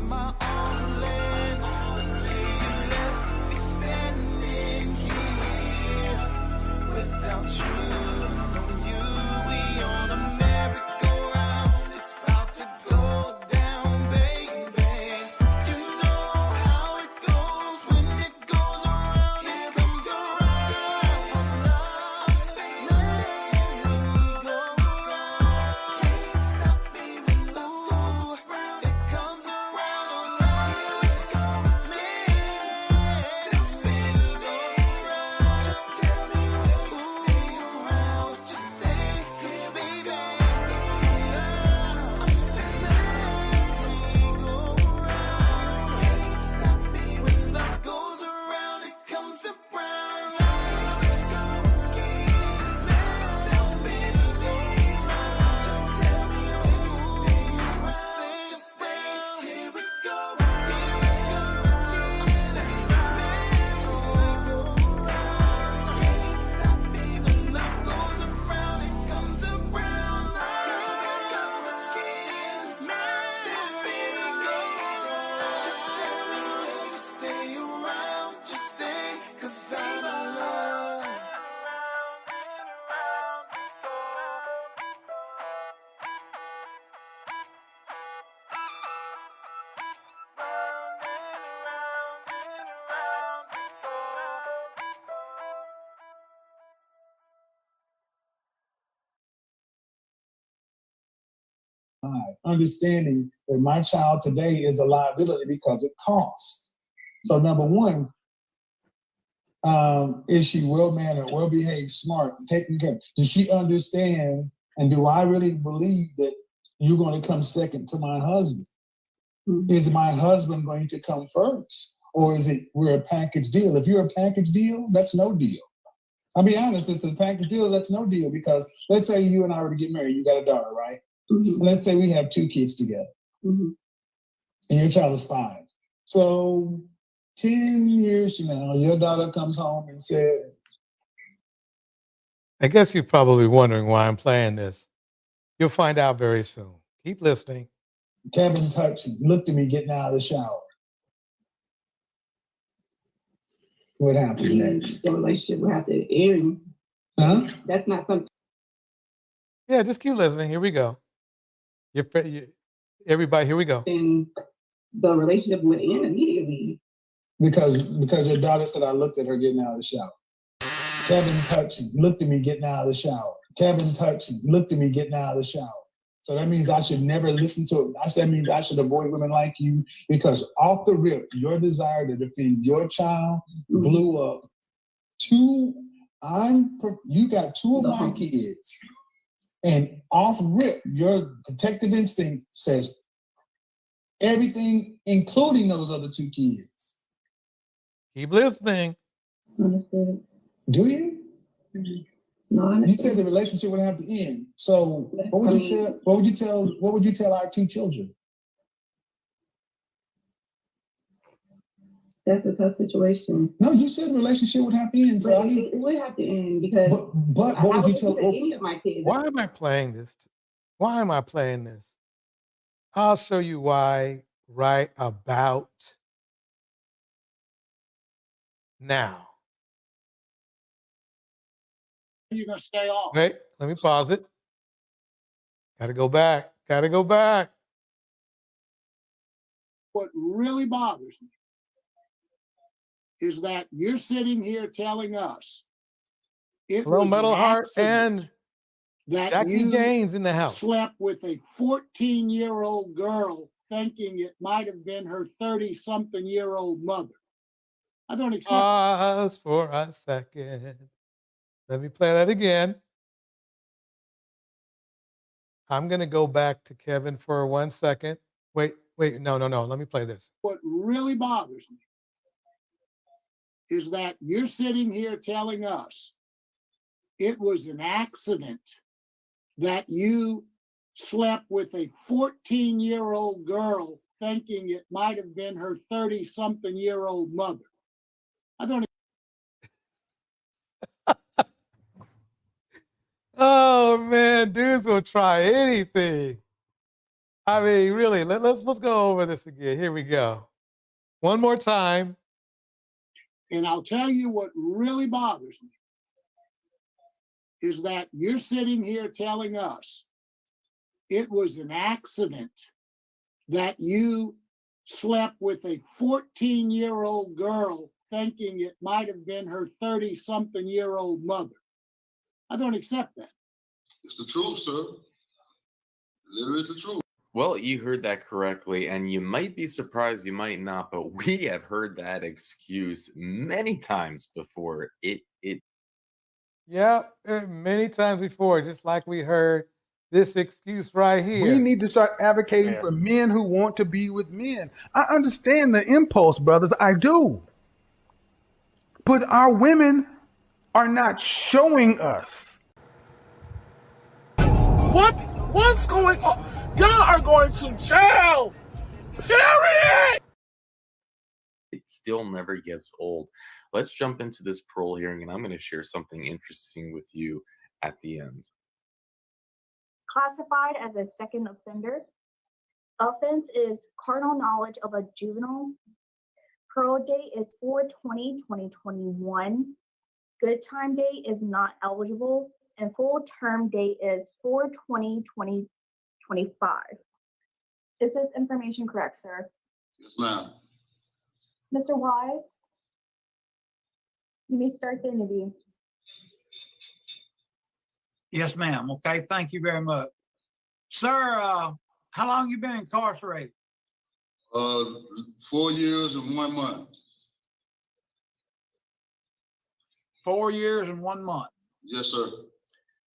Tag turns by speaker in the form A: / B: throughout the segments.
A: my own land. Until you left me standing here without you. We on a merry-go-round. It's about to go down, baby. You know how it goes when it goes around. It comes around. I'm spinning, go around. Can't stop me when love goes around. It comes around. Here we go, man. Still spinning around. Just tell me will you stay around. Just say, here we go. I'm spinning, go around. Can't stop me when love goes around. It comes around. Here we go again, man. Still spinning around. Just tell me will you stay around. Just stay. Here we go. I'm spinning, go around. Can't stop me when love goes around. It comes around. Here we go again, man. Still spinning, go around. Just tell me will you stay around. Just stay, 'cause I'm in love.
B: Understanding that my child today is a liability because it costs. So number one, is she well-mannered, well-behaved, smart, taking care? Does she understand, and do I really believe that you're going to come second to my husband? Mm-hmm. Is my husband going to come first? Or is it we're a package deal? If you're a package deal, that's no deal. I'll be honest, it's a package deal, that's no deal, because let's say you and I were to get married, you got a daughter, right? Mm-hmm. Let's say we have 2 kids together, mm-hmm. and your child is 5. So 10 years from now, your daughter comes home and says,
C: I guess you're probably wondering why I'm playing this. You'll find out very soon. Keep listening.
B: Kevin looked at me getting out of the shower. What happens next?
D: The relationship will have to end.
B: Huh?
D: That's not something.
C: Yeah, just keep listening. Here we go. Everybody, here we go.
D: And the relationship would end immediately.
B: Because your daughter said I looked at her getting out of the shower. Kevin looked at me getting out of the shower. Kevin looked at me getting out of the shower. So that means I should never listen to it. That means I should avoid women like you, because off the rip, your desire to defend your child blew up. You got 2 of my kids, and off rip, your protective instinct says everything, including those other 2 kids.
C: Keep listening.
D: Understood.
B: Do you?
D: Mm-hmm. No,
B: you said the relationship would have to end. So what would you tell our 2 children?
D: That's a tough situation.
B: No, you said the relationship would have to end. So
D: it would have to end, because
B: but what would you tell
D: any of my kids?
C: Why am I playing this? Why am I playing this? I'll show you why right about now.
E: You're going to stay off.
C: Wait, let me pause it. Gotta go back.
E: What really bothers me is that you're sitting here telling us it
C: Hello,
E: was
C: Metal
E: an
C: Heart
E: accident
C: and
E: that
C: Jackie
E: you
C: Gaines in the house.
E: Slept with a 14-year-old girl thinking it might have been her 30-something-year-old mother. I don't accept.
C: Pause for a second. Let me play that again. I'm going to go back to Kevin for 1 second. Wait, no. Let me play this.
E: What really bothers me is that you're sitting here telling us it was an accident that you slept with a 14-year-old girl thinking it might have been her 30-something-year-old mother. I don't.
C: Oh, man, dudes will try anything. I mean, really, let's go over this again. Here we go. One more time.
E: And I'll tell you what really bothers me is that you're sitting here telling us it was an accident that you slept with a 14-year-old girl thinking it might have been her 30-something-year-old mother. I don't accept that.
F: It's the truth, sir. Literally the truth.
G: Well, you heard that correctly, and you might be surprised, you might not, but we have heard that excuse many times before.
C: Yeah, many times before, just like we heard this excuse right here.
H: We need to start advocating for men who want to be with men. I understand the impulse, brothers. I do. But our women are not showing us.
A: What's going on? Y'all are going to jail. Period.
G: It still never gets old. Let's jump into this parole hearing, and I'm going to share something interesting with you at the end.
I: Classified as a second offender. Offense is carnal knowledge of a juvenile. Parole date is 4/20/2021. Good time date is not eligible, and full term date is 4/20/2025. Is this information correct, sir?
F: Yes, ma'am.
I: Mr. Wise, you may start the interview.
J: Yes, ma'am. Okay, thank you very much. Sir, how long you been incarcerated?
F: 4 years and 1 month.
J: 4 years and 1 month.
F: Yes, sir.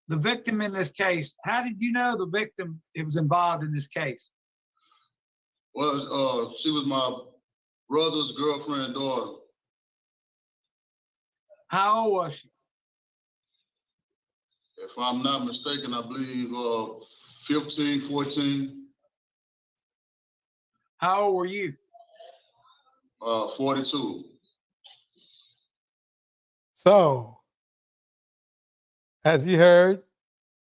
J: The victim in this case, how did you know the victim was involved in this case?
F: Well, she was my brother's girlfriend daughter.
J: How old was she?
F: If I'm not mistaken, I believe 15, 14,
J: How old were you?
F: 42.
C: So, as you heard,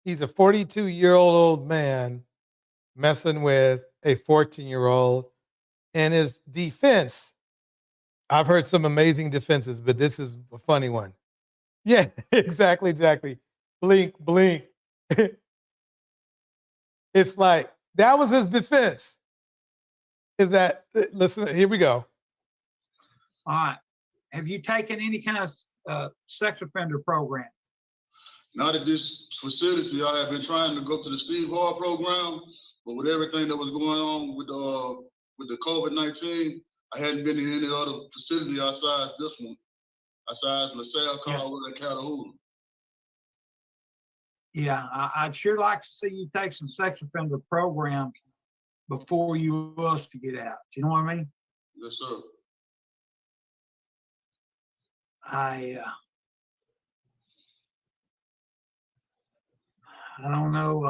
C: he's a 42-year-old man messing with a 14-year-old. And his defense, I've heard some amazing defenses, but this is a funny one. Yeah, exactly. Blink, blink. It's like, that was his defense. Is that, listen, here we go.
J: All right. Have you taken any kind of sex offender program?
F: Not at this facility. I have been trying to go to the Steve Hall program, but with everything that was going on with the COVID-19, I hadn't been in any other facility outside this one, outside LaSalle, Caldwell, and Catahoula.
J: Yeah, I'd sure like to see you take some sex offender programs before you was to get out. Do you know what I mean?
F: Yes, sir.
J: I don't know.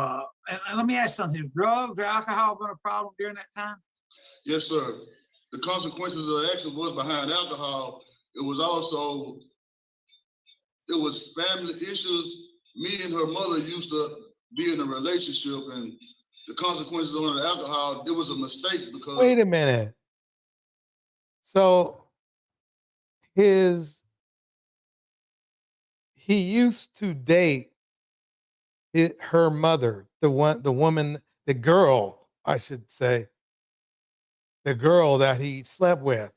J: And let me ask something. Has drugs or alcohol been a problem during that time?
F: Yes, sir. The consequences of the action was behind alcohol. It was also, it was family issues. Me and her mother used to be in a relationship, and the consequences on the alcohol, it was a mistake because—
C: Wait a minute. So he used to date her mother, the girl, I should say, the girl that he slept with,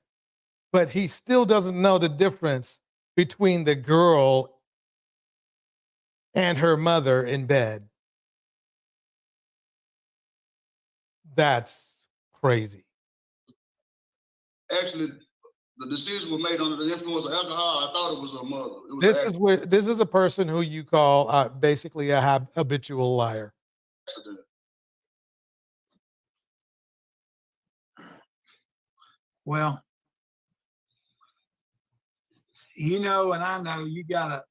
C: but he still doesn't know the difference between the girl and her mother in bed. That's crazy.
F: Actually, the decisions were made under the influence of alcohol. I thought it was her mother. It was
C: This is a person who you call basically a habitual liar.
F: accident.
J: Well, you know, and I know you gotta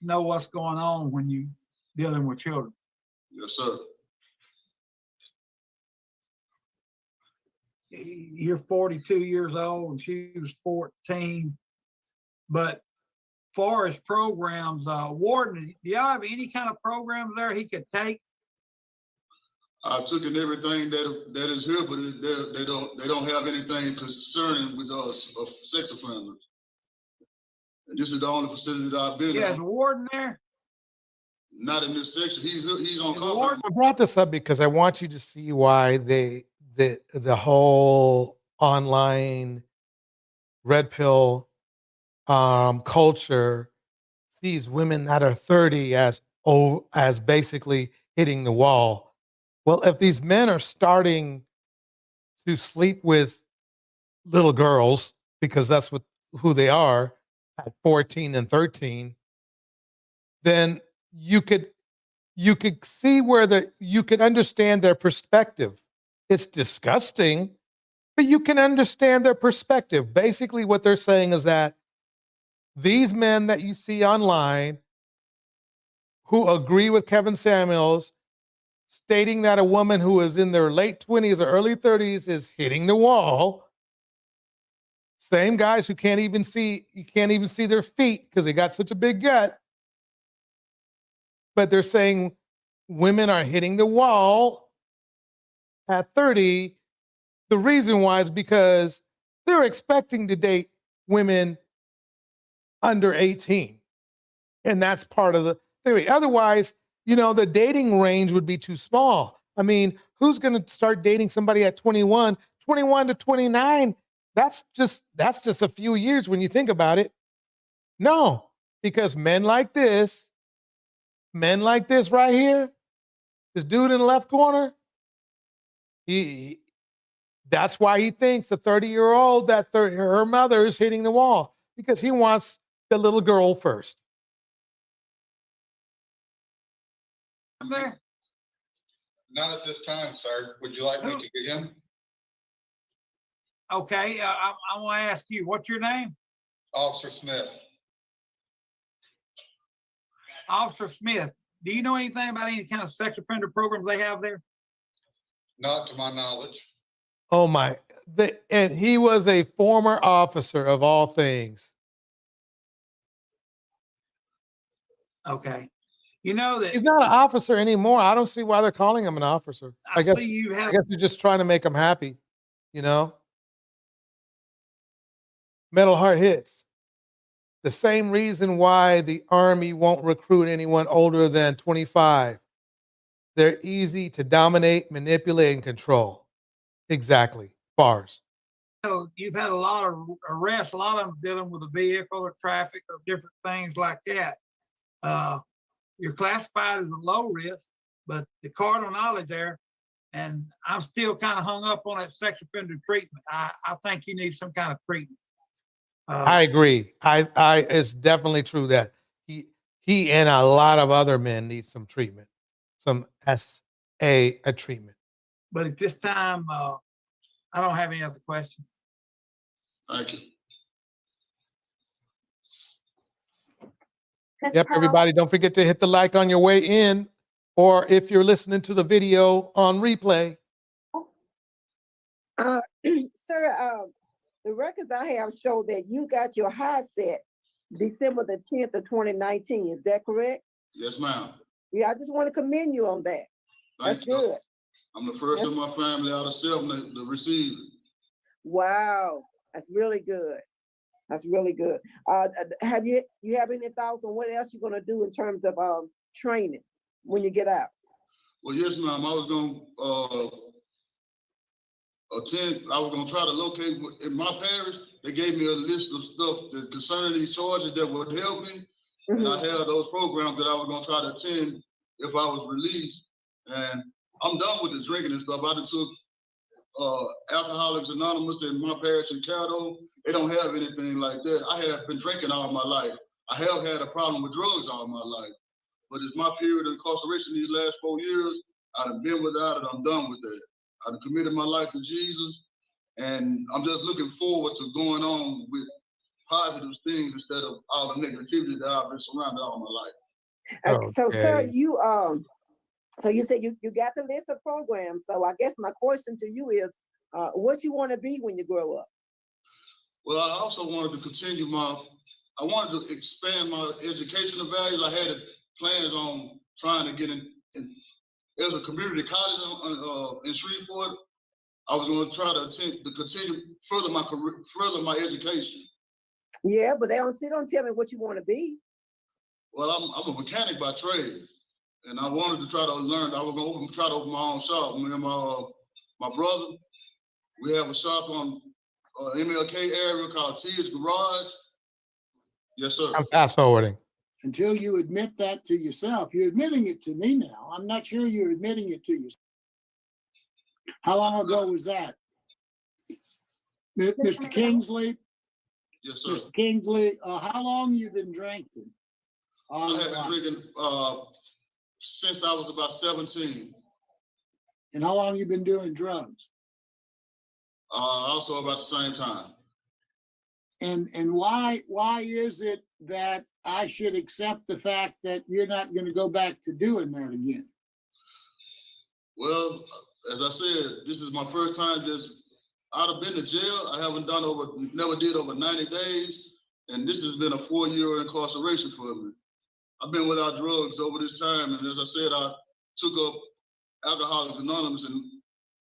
J: know what's going on when you dealing with children.
F: Yes, sir.
J: You're 42 years old and she was 14. But far as programs, Warden, do y'all have any kind of programs there he could take?
F: I took in everything that is here, but they don't have anything concerning with us of sex offenders. And this is the only facility that I've been
J: Yeah, is
F: in.
J: the warden there?
F: Not in this section. He's on
J: The
F: conference.
J: warden?
C: I brought this up because I want you to see why the whole online red pill culture sees women that are 30 as basically hitting the wall. Well, if these men are starting to sleep with little girls, because that's who they are at 14 and 13, then you could see where you can understand their perspective. It's disgusting, but you can understand their perspective. Basically, what they're saying is that these men that you see online who agree with Kevin Samuels, stating that a woman who is in their late 20s or early 30s is hitting the wall. Same guys who you can't even see their feet because they got such a big gut. But they're saying women are hitting the wall at 30. The reason why is because they're expecting to date women under 18. And that's part of the theory. Otherwise, the dating range would be too small. I mean, who's going to start dating somebody at 21 to 29? That's just a few years when you think about it. No, because men like this right here, this dude in the left corner, that's why he thinks the 30-year-old her mother is hitting the wall, because he wants the little girl first.
J: There?
F: Not at this time, sir. Would you like me to get him?
J: Okay, I want to ask you, what's your name?
F: Officer Smith.
J: Officer Smith. Do you know anything about any kind of sex offender programs they have there?
F: Not to my knowledge.
C: Oh my! And he was a former officer of all things.
J: Okay. You know that
C: He's not an officer anymore. I don't see why they're calling him an officer. I guess they're just trying to make him happy, Metal Heart Hits. The same reason why the Army won't recruit anyone older than 25. They're easy to dominate, manipulate, and control. Exactly. Bars.
J: You've had a lot of arrests, a lot of them dealing with a vehicle or traffic or different things like that. You're classified as a low risk, but the cardinal knowledge there, and I'm still kind of hung up on that sex offender treatment. I think you need some kind of treatment.
C: I agree. It's definitely true that he and a lot of other men need some treatment, some a treatment.
J: But at this time, I don't have any other questions.
F: Thank you.
C: Yep, everybody, don't forget to hit the like on your way in, or if you're listening to the video on replay.
K: Sir, the records I have show that you got your high set December the 10th of 2019. Is that correct?
F: Yes, ma'am.
K: Yeah, I just want to commend you on that. That's good.
F: I'm the first in my family out of 7 to receive it.
K: Wow, that's really good. That's really good. Have you have any thoughts on what else you're gonna do in terms of training when you get out?
F: Well, yes, ma'am. I was gonna I was gonna try to locate in my parish. They gave me a list of stuff that concerning these charges that would help me, and I had those programs that I was gonna try to attend if I was released. And I'm done with the drinking and stuff. I done took Alcoholics Anonymous in my parish in Caddo. They don't have anything like that. I have been drinking all my life. I have had a problem with drugs all my life. But it's my period of incarceration these last 4 years. I done been without it. I'm done with that. I done committed my life to Jesus. And I'm just looking forward to going on with positive things instead of all the negativity that I've been surrounded all my life.
K: So, sir, so you said you got the list of programs. So I guess my question to you is, what you want to be when you grow up?
F: Well, I also wanted to continue I wanted to expand my educational values. I had plans on trying to get There's a community college in Shreveport. I was going to try to continue further my career, further my education.
K: Yeah, but don't tell me what you want to be.
F: Well, I'm a mechanic by trade, and I wanted to try to learn. I was going to try to open my own shop. Me and my brother, we have a shop on MLK area called T's Garage. Yes, sir.
C: I'm fast forwarding.
E: Until you admit that to yourself. You're admitting it to me now. I'm not sure you're admitting it to yourself. How long ago was that? Mr. Kingsley?
F: Yes, sir.
E: Mr. Kingsley, how long you been drinking?
F: I have been drinking since I was about 17.
E: And how long you been doing drugs?
F: Also about the same time.
E: And why is it that I should accept the fact that you're not going to go back to doing that again?
F: Well, as I said, this is my first time I've been to jail. I haven't never did over 90 days. And this has been a 4-year incarceration for me. I've been without drugs over this time. And as I said, I took up Alcoholics Anonymous and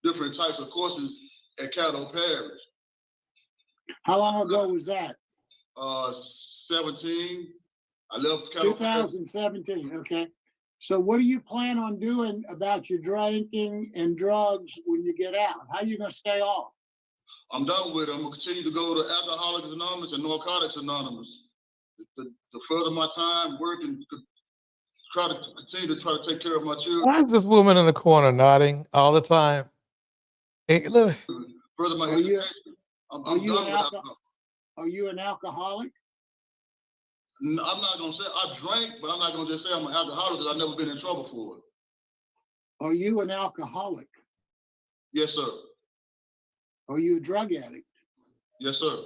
F: different types of courses at Caddo Parish.
E: How long ago was that?
F: 17. I left Caddo
E: 2017, okay. So what do you plan on doing about your drinking and drugs when you get out? How are you going to stay off?
F: I'm done with it. I'm going to continue to go to Alcoholics Anonymous and Narcotics Anonymous to further my time, work, and continue to take care of my children.
C: Why is this woman in the corner nodding all the time? Hey, look.
F: Further my education. I'm done with alcohol.
E: Are you an alcoholic?
F: I'm not going to say I drank, but I'm not going to just say I'm an alcoholic because I've never been in trouble for it.
E: Are you an alcoholic?
F: Yes, sir.
E: Are you a drug addict?
F: Yes, sir.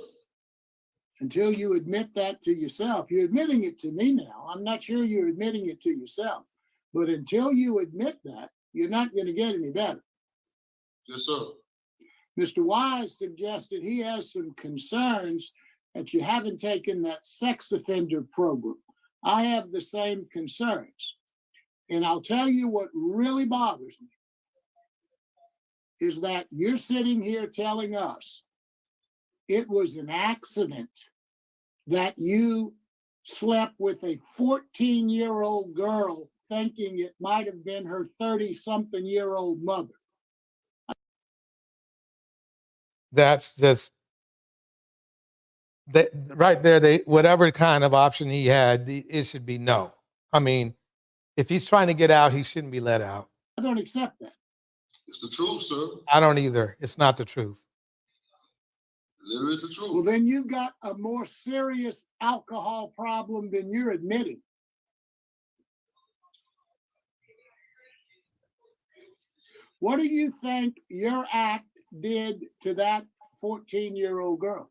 E: Until you admit that to yourself, you're admitting it to me now. I'm not sure you're admitting it to yourself, but until you admit that, you're not going to get any better.
F: Yes, sir.
E: Mr. Wise suggested he has some concerns that you haven't taken that sex offender program. I have the same concerns. And I'll tell you what really bothers me is that you're sitting here telling us it was an accident that you slept with a 14-year-old girl thinking it might have been her 30-something-year-old mother.
C: That's just that right there. Whatever kind of option he had, it should be no. I mean, if he's trying to get out, he shouldn't be let out.
E: I don't accept that.
F: It's the truth, sir.
C: I don't either. It's not the truth.
F: Literally the truth.
E: Well, then you've got a more serious alcohol problem than you're admitting. What do you think your act did to that 14-year-old girl?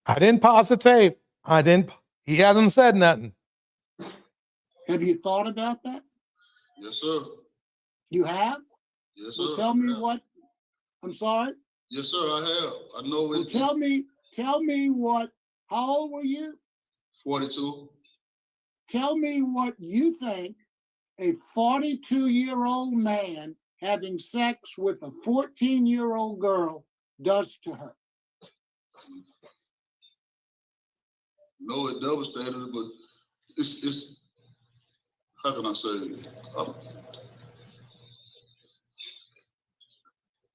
C: I didn't pause the tape. He hasn't said nothing.
E: Have you thought about that?
F: Yes, sir.
E: You have?
F: Yes, sir.
E: Well, tell me what, I'm sorry?
F: Yes, sir, I have. I know it.
E: Well, tell me what, how old were you?
F: 42.
E: Tell me what you think a 42-year-old man having sex with a 14-year-old girl does to her.
F: No, it devastated her, but it's how can I say it?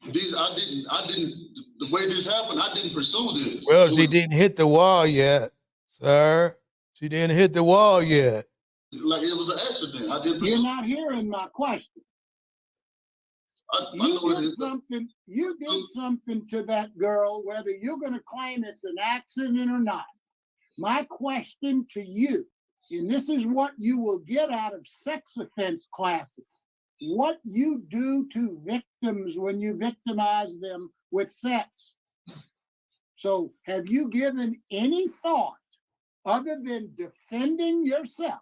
F: I didn't, the way this happened, I didn't pursue this.
C: Well, she didn't hit the wall yet, sir. She didn't hit the wall yet.
F: Like it was an accident.
E: You're not hearing my question. You did something to that girl, whether you're going to claim it's an accident or not. My question to you, and this is what you will get out of sex offense classes, what you do to victims when you victimize them with sex. So have you given any thought other than defending yourself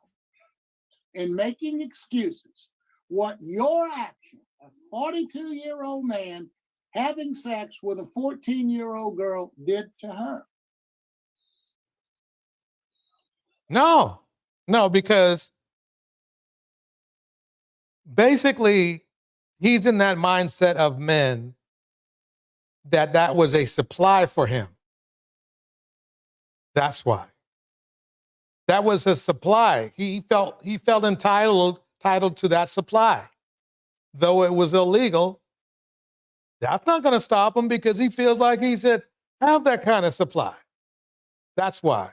E: and making excuses, what your action, a 42-year-old man having sex with a 14-year-old girl did to her?
C: No, no, because basically he's in that mindset of men that was a supply for him. That's why. That was a supply. He felt entitled to that supply. Though it was illegal, that's not going to stop him because he feels like he should have that kind of supply. That's why.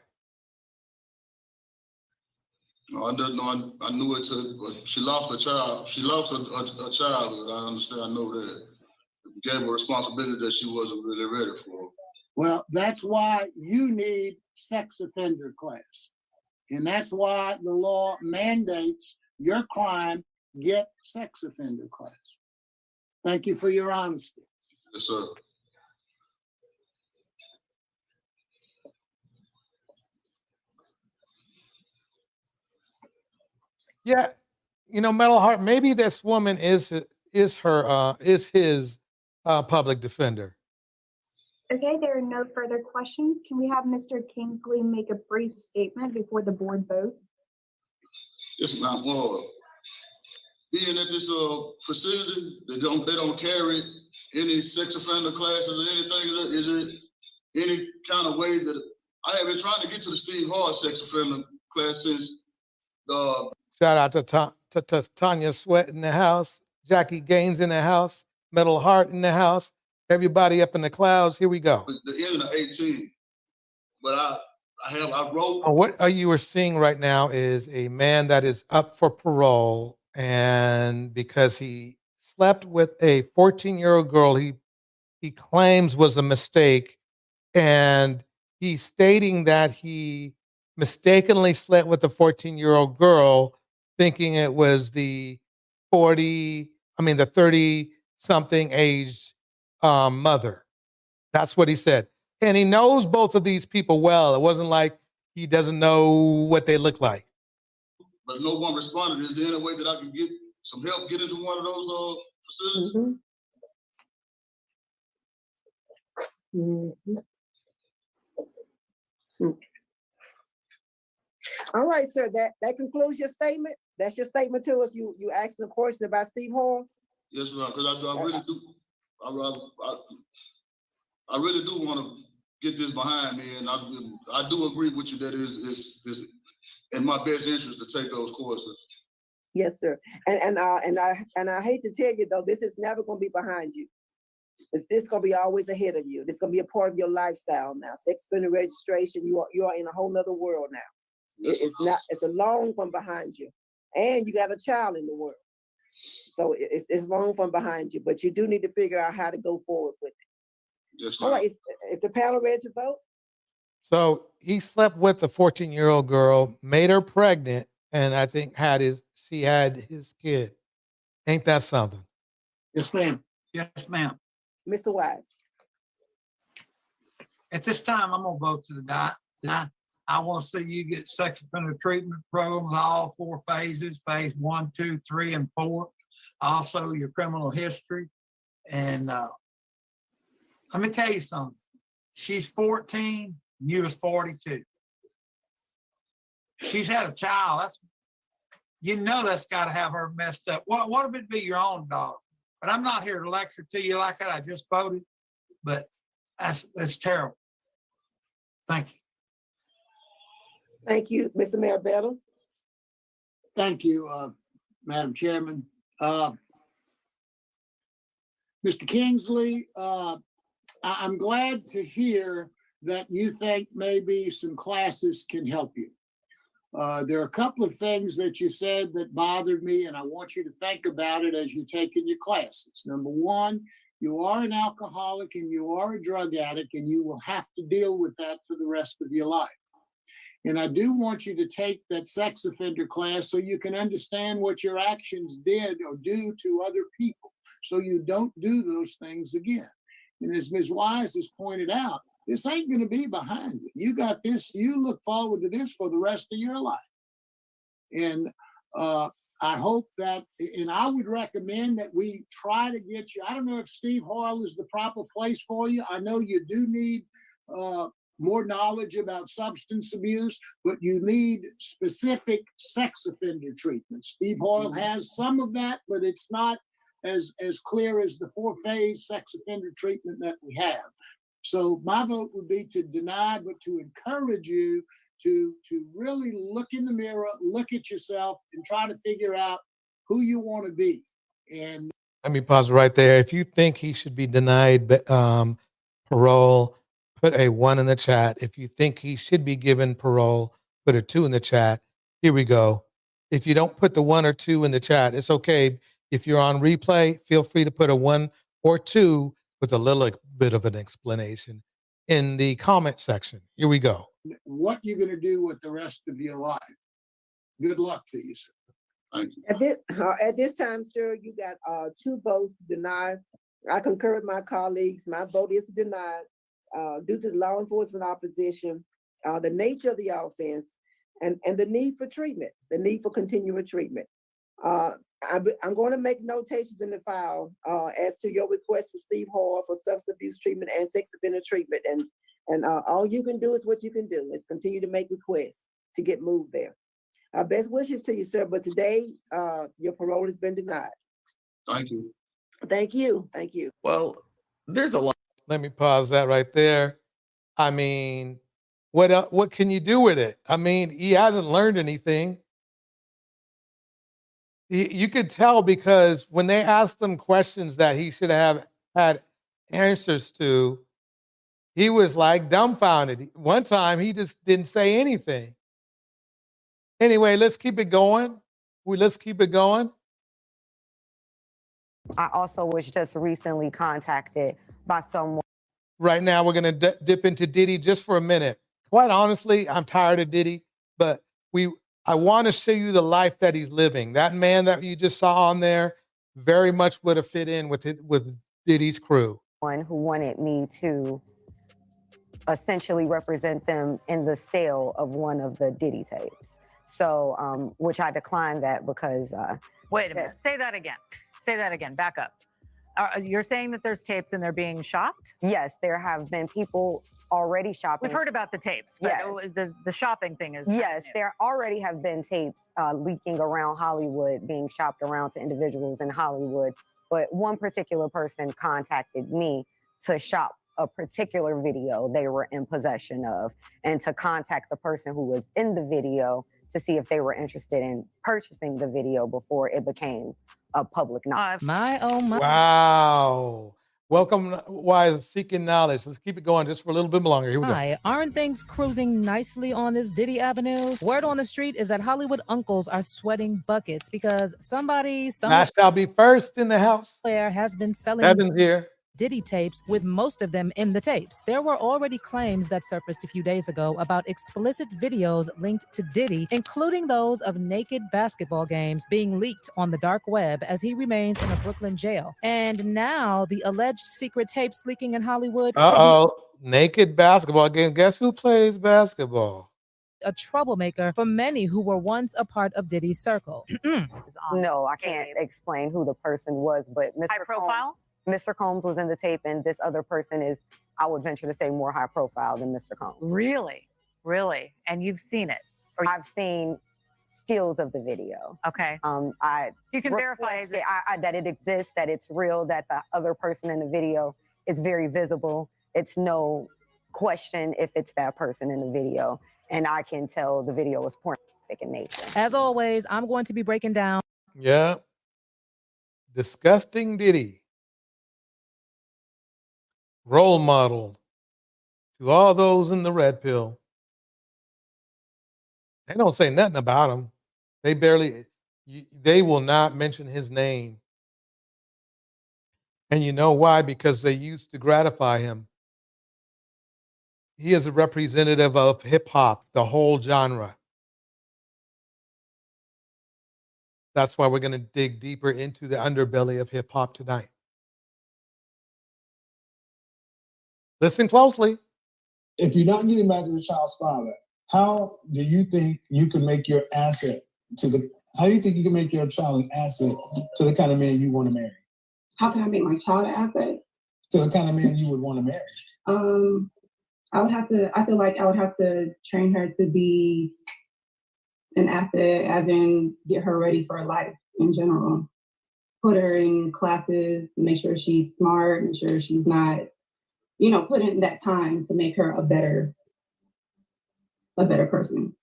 F: No, I didn't know. I knew it. She lost a child. She lost a childhood. I understand. I know that. It gave her a responsibility that she wasn't really ready for.
E: Well, that's why you need sex offender class. And that's why the law mandates your crime get sex offender class. Thank you for your honesty.
F: Yes, sir.
C: Yeah, Metal Heart, maybe this woman is his public defender.
I: Okay, there are no further questions. Can we have Mr. Kingsley make a brief statement before the board votes?
F: Yes, ma'am. Being at this facility, they don't carry any sex offender classes or anything. Is it any kind of way that I have been trying to get to the Steve Hart sex offender class since the.
C: Shout out to Tanya Sweat in the house, Jackie Gaines in the house, Metal Heart in the house, everybody up in the clouds. Here we go.
F: The end of 18, but I wrote.
C: What you are seeing right now is a man that is up for parole, and because he slept with a 14-year-old girl, he claims was a mistake, and he's stating that he mistakenly slept with a 14-year-old girl, thinking it was the 30-something age mother. That's what he said. And he knows both of these people well. It wasn't like he doesn't know what they look like.
F: But no one responded. Is there any way that I can get some help get into one of those facilities?
K: Mm-hmm. Mm-hmm. All right, sir. That concludes your statement. That's your statement to us. You asked a question about Steve Hall.
F: Yes, ma'am. Because I really do. I really do want to get this behind me, and I do agree with you that is in my best interest to take those courses.
K: Yes, sir. And I hate to tell you though, this is never going to be behind you. It's going to be always ahead of you. It's going to be a part of your lifestyle now. Sex offender registration. You are in a whole nother world now. It's a long from behind you, and you got a child in the world, so it's long from behind you. But you do need to figure out how to go forward with it.
F: Yes,
K: all right, is the panel ready to vote?
C: So he slept with a 14-year-old girl, made her pregnant, and I think she had his kid. Ain't that something?
E: Yes, ma'am.
J: Yes, ma'am.
K: Mr. Wise.
J: At this time, I'm gonna vote to the die. I want to see you get sex offender treatment programs, all 4 phases, phase 1, 2, 3, and 4. Also your criminal history. And let me tell you something. She's 14, you was 42. She's had a child. That's got to have her messed up. What if it be your own dog? But I'm not here to lecture to you like that. I just voted, but that's terrible. Thank you.
K: Thank you, Mr. Marabella.
E: Thank you, Madam Chairman. Mr. Kingsley, I'm glad to hear that you think maybe some classes can help you. There are a couple of things that you said that bothered me, and I want you to think about it as you're taking your classes. Number one, you are an alcoholic and you are a drug addict, and you will have to deal with that for the rest of your life. And I do want you to take that sex offender class so you can understand what your actions did or do to other people, so you don't do those things again. And as Ms. Wise has pointed out, this ain't going to be behind you. You got this, you look forward to this for the rest of your life. And I hope that, and I would recommend that we try to get you. I don't know if Steve Hoyle is the proper place for you. I know you do need more knowledge about substance abuse, but you need specific sex offender treatment. Steve Hoyle has some of that, but it's not as clear as the 4-phase sex offender treatment that we have. So my vote would be to deny, but to encourage you to really look in the mirror, look at yourself, and try to figure out who you want to be. And
C: let me pause right there. If you think he should be denied parole, put a 1 in the chat. If you think he should be given parole, put a 2 in the chat. Here we go. If you don't put the 1 or 2 in the chat, it's okay. If you're on replay, feel free to put a 1 or 2 with a little bit of an explanation in the comment section. Here we go.
E: what you're going to do with the rest of your life. Good luck to you, sir.
F: Thank you.
K: At this time, sir, you got 2 votes to deny. I concur with my colleagues. My vote is denied due to the law enforcement opposition, the nature of the offense, and the need for treatment, the need for continual treatment. I'm going to make notations in the file as to your request for Steve Hall for substance abuse treatment and sex offender treatment. And all you can do is what you can do, is continue to make requests to get moved there. Best wishes to you, sir. But today, your parole has been denied.
F: Thank you.
K: Thank you. Thank you.
G: Well, there's a lot.
C: Let me pause that right there. I mean, what can you do with it? I mean, he hasn't learned anything. You could tell because when they asked him questions that he should have had answers to, he was like dumbfounded. One time he just didn't say anything. Anyway, let's keep it going. Let's keep it going.
L: I also was just recently contacted by someone.
C: Right now, we're going to dip into Diddy just for a minute. Quite honestly, I'm tired of Diddy, but I want to show you the life that he's living. That man that you just saw on there very much would have fit in with Diddy's crew.
L: One who wanted me to essentially represent them in the sale of one of the Diddy tapes. So, which I declined that because.
M: Wait a minute. Say that again. Say that again. Back up. You're saying that there's tapes and they're being shopped?
L: Yes, there have been people already shopping.
M: We've heard about the tapes, but
L: yes.
M: The shopping thing is.
L: Yes, there already have been tapes leaking around Hollywood, being shopped around to individuals in Hollywood. But one particular person contacted me to shop a particular video they were in possession of, and to contact the person who was in the video to see if they were interested in purchasing the video before it became a public knowledge.
M: My oh my.
C: Wow. Welcome, Wise Seeking Knowledge. Let's keep it going just for a little bit longer. Here we go.
N: Hi, aren't things cruising nicely on this Diddy Avenue? Word on the street is that Hollywood uncles are sweating buckets because somebody
C: I shall be first in the house.
N: somewhere has been selling
C: Evan's here.
N: Diddy tapes, with most of them in the tapes. There were already claims that surfaced a few days ago about explicit videos linked to Diddy, including those of naked basketball games being leaked on the dark web as he remains in a Brooklyn jail. And now the alleged secret tapes leaking in Hollywood.
C: Naked basketball game. Guess who plays basketball?
N: A troublemaker for many who were once a part of Diddy's circle.
L: No, I can't explain who the person was, but Mr.
M: High profile?
L: Mr. Combs was in the tape, and this other person is, I would venture to say, more high profile than Mr. Combs.
M: Really? Really? And you've seen it?
L: I've seen stills of the video.
M: Okay.
L: So
M: you can verify
L: that it exists, that it's real, that the other person in the video is very visible. It's no question if it's that person in the video. And I can tell the video was pornographic in nature.
N: As always, I'm going to be breaking down.
C: Yeah. Disgusting Diddy. Role model to all those in the red pill. They don't say nothing about him. They will not mention his name. And you know why? Because they used to gratify him. He is a representative of hip hop, the whole genre. That's why we're going to dig deeper into the underbelly of hip hop tonight. Listen closely.
B: If you're not getting back to the child's father, how do you think you can make your asset to the How do you think you can make your child an asset to the kind of man you want to marry?
D: How can I make my child an asset?
B: To the kind of man you would want to marry?
D: I feel like I would have to train her to be an asset, as in get her ready for life in general. Put her in classes, make sure she's smart, make sure she's not, put in that time to make her a better person.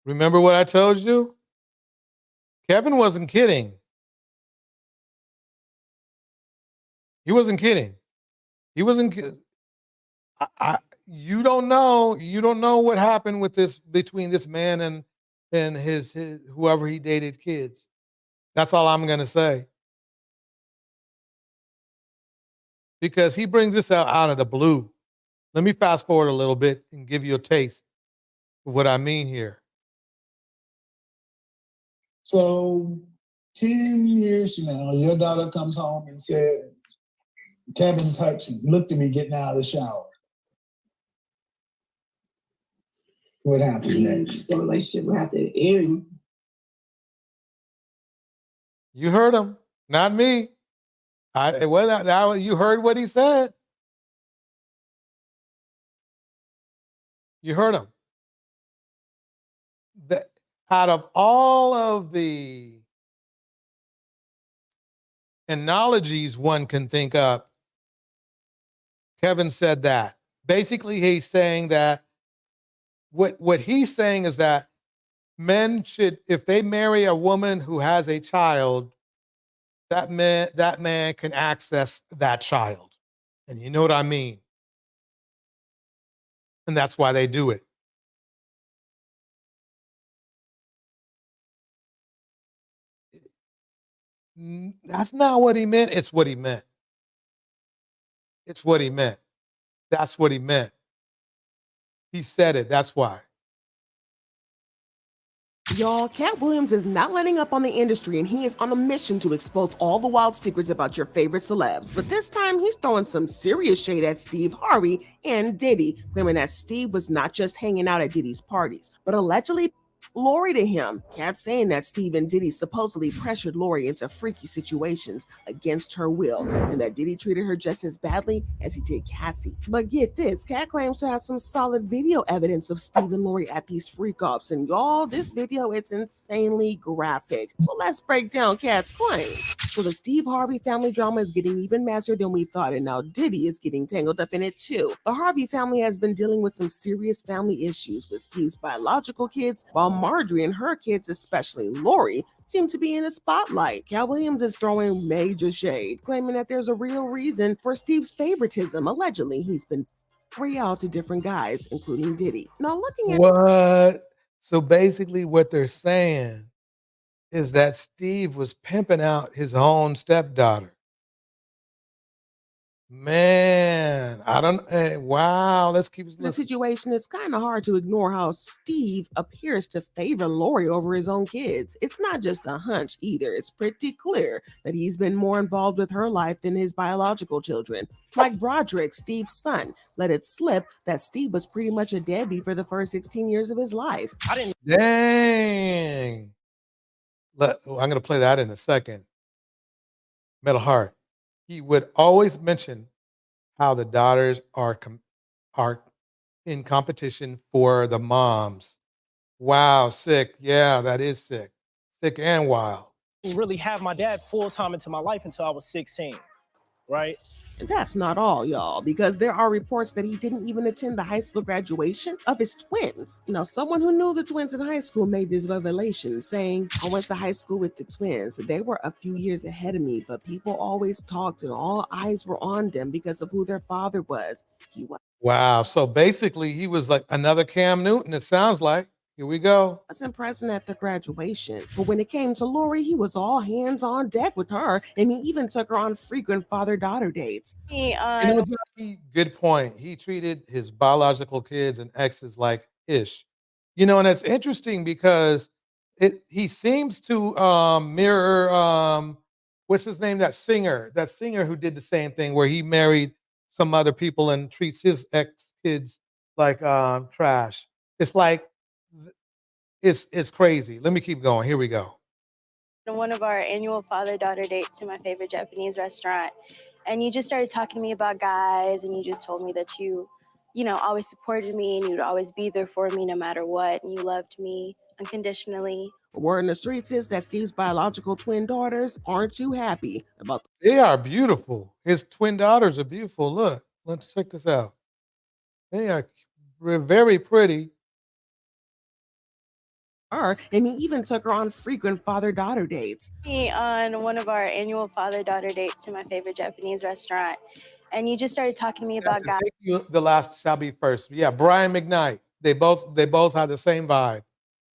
C: Remember what I told you? Kevin wasn't kidding. He wasn't kidding. He wasn't. You don't know. You don't know what happened with this between this man and his whoever he dated kids. That's all I'm gonna say. Because he brings this out of the blue. Let me fast forward a little bit and give you a taste of what I mean here.
B: So 10 years from now, your daughter comes home and said, Kevin looked at me getting out of the shower. What happens next?
D: The relationship will have to end.
C: You heard him, not me. You heard what he said. You heard him. Out of all of the analogies one can think of, Kevin said that. Basically, he's saying that what he's saying is that men should, if they marry a woman who has a child, that man can access that child. And you know what I mean? And that's why they do it. That's not what he meant. It's what he meant. It's what he meant. That's what he meant. He said it. That's why.
O: Y'all, Cat Williams is not letting up on the industry, and he is on a mission to expose all the wild secrets about your favorite celebs. But this time, he's throwing some serious shade at Steve Harvey and Diddy, claiming that Steve was not just hanging out at Diddy's parties, but allegedly Lori to him. Cat saying that Steve and Diddy supposedly pressured Lori into freaky situations against her will, and that Diddy treated her just as badly as he did Cassie. But get this, Cat claims to have some solid video evidence of Steve and Lori at these freak-offs, and y'all, this video is insanely graphic. So let's break down Cat's claims. So the Steve Harvey family drama is getting even messier than we thought, and now Diddy is getting tangled up in it too. The Harvey family has been dealing with some serious family issues with Steve's biological kids, while Marjorie and her kids, especially Lori, seem to be in the spotlight. Cat Williams is throwing major shade, claiming that there's a real reason for Steve's favoritism. Allegedly, he's been out to different guys, including Diddy. Now looking at
C: what? So basically what they're saying is that Steve was pimping out his own stepdaughter. Man, I don't, wow, let's keep listening.
O: The situation, it's kind of hard to ignore how Steve appears to favor Lori over his own kids. It's not just a hunch either. It's pretty clear that he's been more involved with her life than his biological children. Like Broderick, Steve's son, let it slip that Steve was pretty much a deadbeat for the first 16 years of his life.
C: Dang. I'm going to play that in a second. Metal Heart. He would always mention how the daughters are in competition for the moms. Wow, sick. Yeah, that is sick. Sick and wild.
P: Really have my dad full-time into my life until I was 16, right?
O: And that's not all, y'all, because there are reports that he didn't even attend the high school graduation of his twins. Now, someone who knew the twins in high school made this revelation, saying, I went to high school with the twins. They were a few years ahead of me, but people always talked and all eyes were on them because of who their father was.
C: Wow. So basically, he was like another Cam Newton, it sounds like. Here we go.
O: Wasn't present at the graduation, but when it came to Lori, he was all hands on deck with her, and he even took her on frequent father-daughter dates.
C: You know, Jackie, good point. He treated his biological kids and exes like ish. You know, and it's interesting because he seems to mirror what's his name? That singer who did the same thing, where he married some other people and treats his ex kids like trash. It's like, it's crazy. Let me keep going. Here we go.
Q: one of our annual father-daughter dates to my favorite Japanese restaurant, and you just started talking to me about guys, and you just told me that you always supported me and you'd always be there for me no matter what, and you loved me unconditionally.
O: Word in the streets is that Steve's biological twin daughters aren't too happy about
C: They are beautiful. His twin daughters are beautiful. Look, let's check this out. They are very pretty.
O: her, and he even took her on frequent father-daughter dates.
Q: On one of our annual father-daughter dates to my favorite Japanese restaurant, and you just started talking to me about guys.
C: Thank you. The last shall be first. Yeah, Brian McKnight. They both have the same vibe.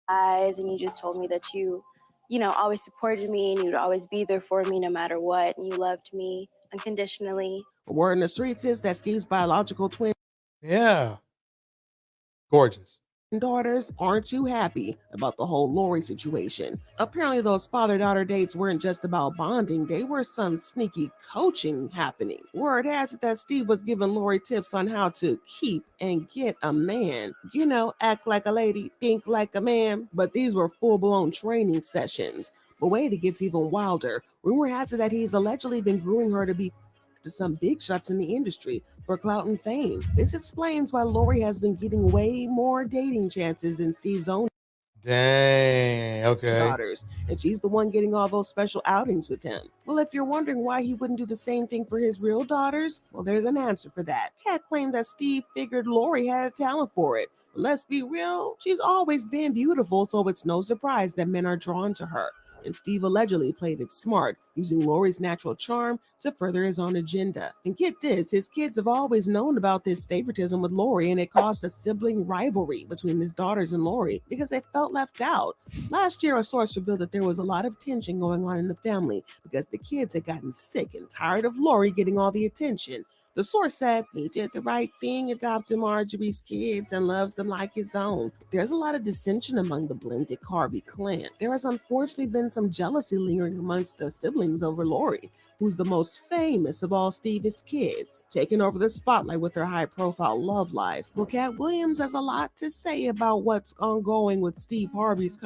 Q: And you just told me that you always supported me and you'd always be there for me no matter what, and you loved me unconditionally.
O: Word in the streets is that Steve's biological twin
C: gorgeous
O: daughters aren't too happy about the whole Lori situation. Apparently those father-daughter dates weren't just about bonding, they were some sneaky coaching happening. Word has it that Steve was giving Lori tips on how to keep and get a man. You know, act like a lady, think like a man, but these were full-blown training sessions. But wait, it gets even wilder. Rumor has it that he's allegedly been grooming her to be to some big shots in the industry for clout and fame. This explains why Lori has been getting way more dating chances than Steve's own daughters, and she's the one getting all those special outings with him. Well, if you're wondering why he wouldn't do the same thing for his real daughters, well, there's an answer for that. Kat claimed that Steve figured Lori had a talent for it. But let's be real, she's always been beautiful, so it's no surprise that men are drawn to her. And Steve allegedly played it smart, using Lori's natural charm to further his own agenda. And get this, his kids have always known about this favoritism with Lori, and it caused a sibling rivalry between his daughters and Lori because they felt left out. Last year, a source revealed that there was a lot of tension going on in the family because the kids had gotten sick and tired of Lori getting all the attention. The source said he did the right thing, adopting Marjorie's kids and loves them like his own. There's a lot of dissension among the blended Carvey clan. There has unfortunately been some jealousy lingering amongst the siblings over Lori, who's the most famous of all Steve's kids, taking over the spotlight with her high-profile love life. Well, Cat Williams has a lot to say about what's ongoing with Steve Harvey's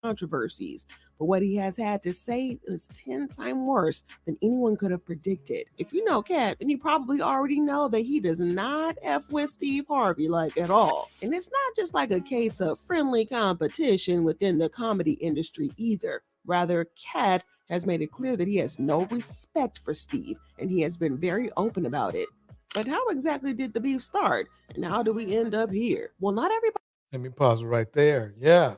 O: controversies, but what he has had to say is 10 times worse than anyone could have predicted. If you know Cat, then you probably already know that he does not F with Steve Harvey at all. And it's not just like a case of friendly competition within the comedy industry either. Rather, Cat has made it clear that he has no respect for Steve, and he has been very open about it. But how exactly did the beef start? And how do we end up here? Well, not everybody.
C: Let me pause it right there. Yeah.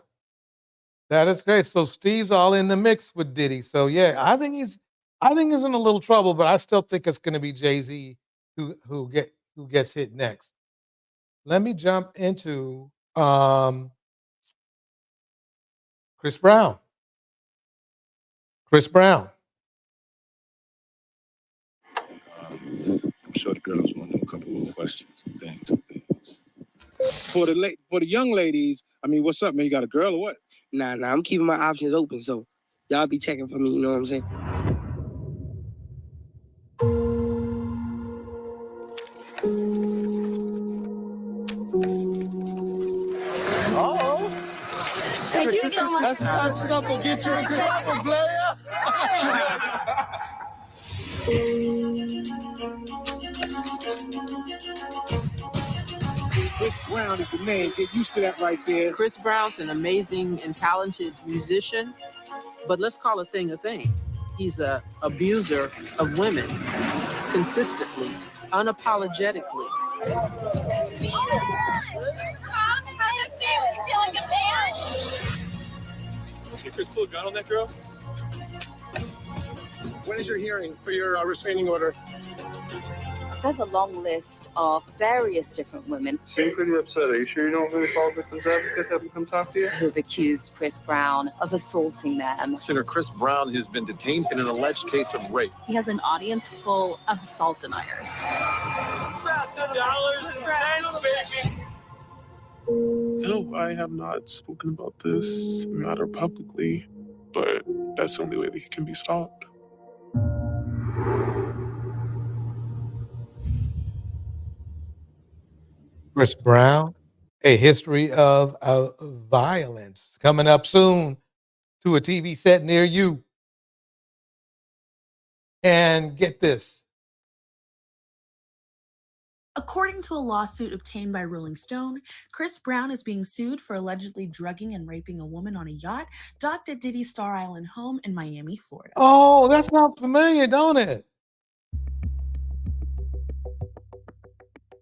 C: That is great. So Steve's all in the mix with Diddy. So yeah, I think he's in a little trouble, but I still think it's going to be Jay-Z who gets hit next. Let me jump into Chris Brown. Chris Brown.
R: I'm sure the girls want to know a couple more questions and things. For the young ladies, I mean, what's up, man? You got a girl or what?
S: Nah, I'm keeping my options open, so y'all be checking for me, you know what I'm saying?
R: Oh,
S: Thank you so much.
R: that's the type of stuff will get you into trouble, player. Chris Brown is the name. Get used to that right there.
T: Chris Brown's an amazing and talented musician, but let's call a thing a thing. He's an abuser of women consistently, unapologetically.
R: See Chris pull a gun on that girl? When is your hearing for your restraining order?
U: There's a long list of various different women
R: Seem pretty upset. Are you sure you don't really fall victims advocates have come talk to you?
U: who've accused Chris Brown of assaulting them.
V: Senator Chris Brown has been detained in an alleged case of rape.
U: He has an audience full of assault deniers.
W: No, I have not spoken about this matter publicly, but that's the only way that he can be stopped.
C: Chris Brown, A History of Violence, coming up soon. to a TV set near you. And get this.
A: According to a lawsuit obtained by Rolling Stone, Chris Brown is being sued for allegedly drugging and raping a woman on a yacht docked at Diddy's Star Island home in Miami, Florida.
C: Oh, that sounds familiar, don't it?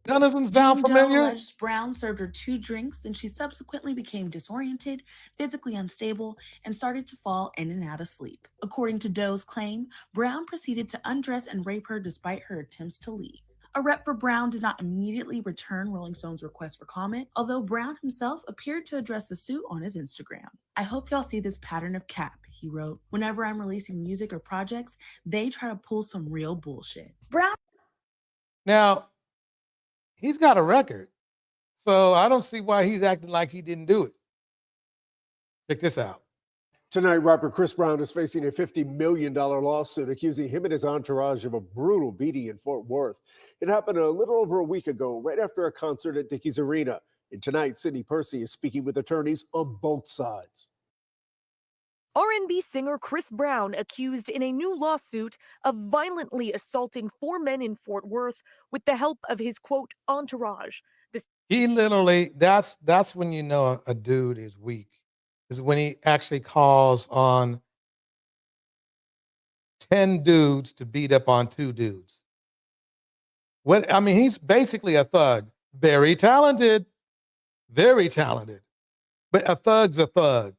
C: That doesn't sound
A: Jane Doe
C: familiar.
A: alleged Brown served her 2 drinks, then she subsequently became disoriented, physically unstable, and started to fall in and out of sleep. According to Doe's claim, Brown proceeded to undress and rape her despite her attempts to leave. A rep for Brown did not immediately return Rolling Stone's request for comment, although Brown himself appeared to address the suit on his Instagram. "I hope y'all see this pattern of cap," he wrote. "Whenever I'm releasing music or projects, they try to pull some real bullshit." Brown.
C: Now, he's got a record, so I don't see why he's acting like he didn't do it. Check this out.
H: Tonight, rapper Chris Brown is facing a $50 million lawsuit accusing him and his entourage of a brutal beating in Fort Worth. It happened a little over a week ago, right after a concert at Dickies Arena. And tonight, Sidney Percy is speaking with attorneys on both sides.
I: R&B singer Chris Brown accused in a new lawsuit of violently assaulting 4 men in Fort Worth with the help of his, quote, entourage.
C: He literally, that's when you know a dude is weak, is when he actually calls on 10 dudes to beat up on 2 dudes. What, I mean, he's basically a thug. Very talented. But a thug's a thug.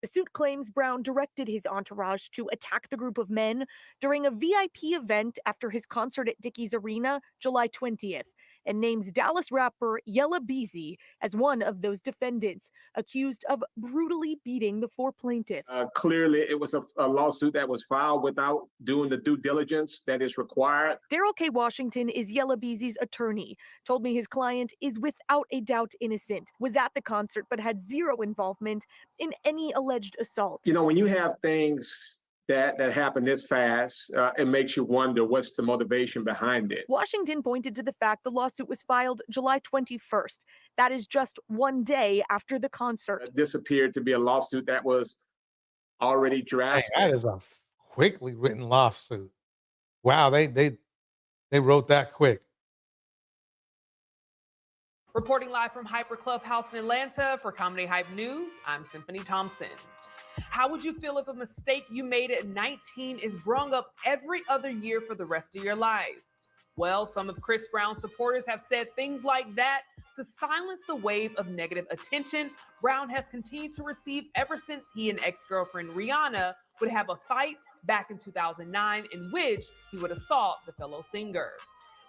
I: The suit claims Brown directed his entourage to attack the group of men during a VIP event after his concert at Dickies Arena, July 20th, and names Dallas rapper Yella Beezy as one of those defendants, accused of brutally beating the 4 plaintiffs.
X: Clearly, it was a lawsuit that was filed without doing the due diligence that is required.
I: Daryl K. Washington is Yella Beezy's attorney, told me his client is without a doubt innocent, was at the concert but had zero involvement in any alleged assault.
X: You know, when you have things that happen this fast, it makes you wonder what's the motivation behind it.
I: Washington pointed to the fact the lawsuit was filed July 21st. That is just 1 day after the concert.
X: This appeared to be a lawsuit that was already drafted.
C: Hey, that is a quickly written lawsuit. Wow, they wrote that quick.
Y: Reporting live from Hyper Clubhouse in Atlanta for Comedy Hype News, I'm Symphony Thompson. How would you feel if a mistake you made at 19 is brung up every other year for the rest of your life? Well, some of Chris Brown's supporters have said things like that to silence the wave of negative attention Brown has continued to receive ever since he and ex-girlfriend Rihanna would have a fight back in 2009 in which he would assault the fellow singer.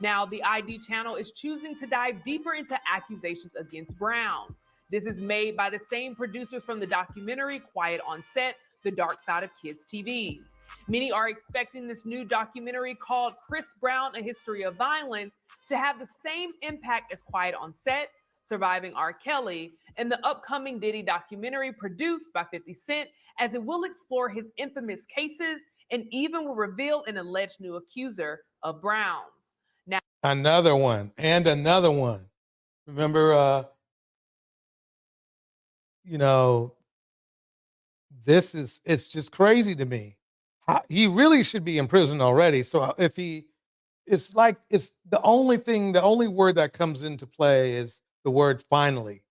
Y: Now, the ID channel is choosing to dive deeper into accusations against Brown. This is made by the same producers from the documentary Quiet on Set, The Dark Side of Kids TV. Many are expecting this new documentary called Chris Brown, A History of Violence to have the same impact as Quiet on Set, Surviving R. Kelly, and the upcoming Diddy documentary produced by 50 Cent, as it will explore his infamous cases and even will reveal an alleged new accuser of Brown's. Now,
C: Another one and another one. Remember, you know, it's just crazy to me. He really should be in prison already. So if it's the only word that comes into play is the word finally.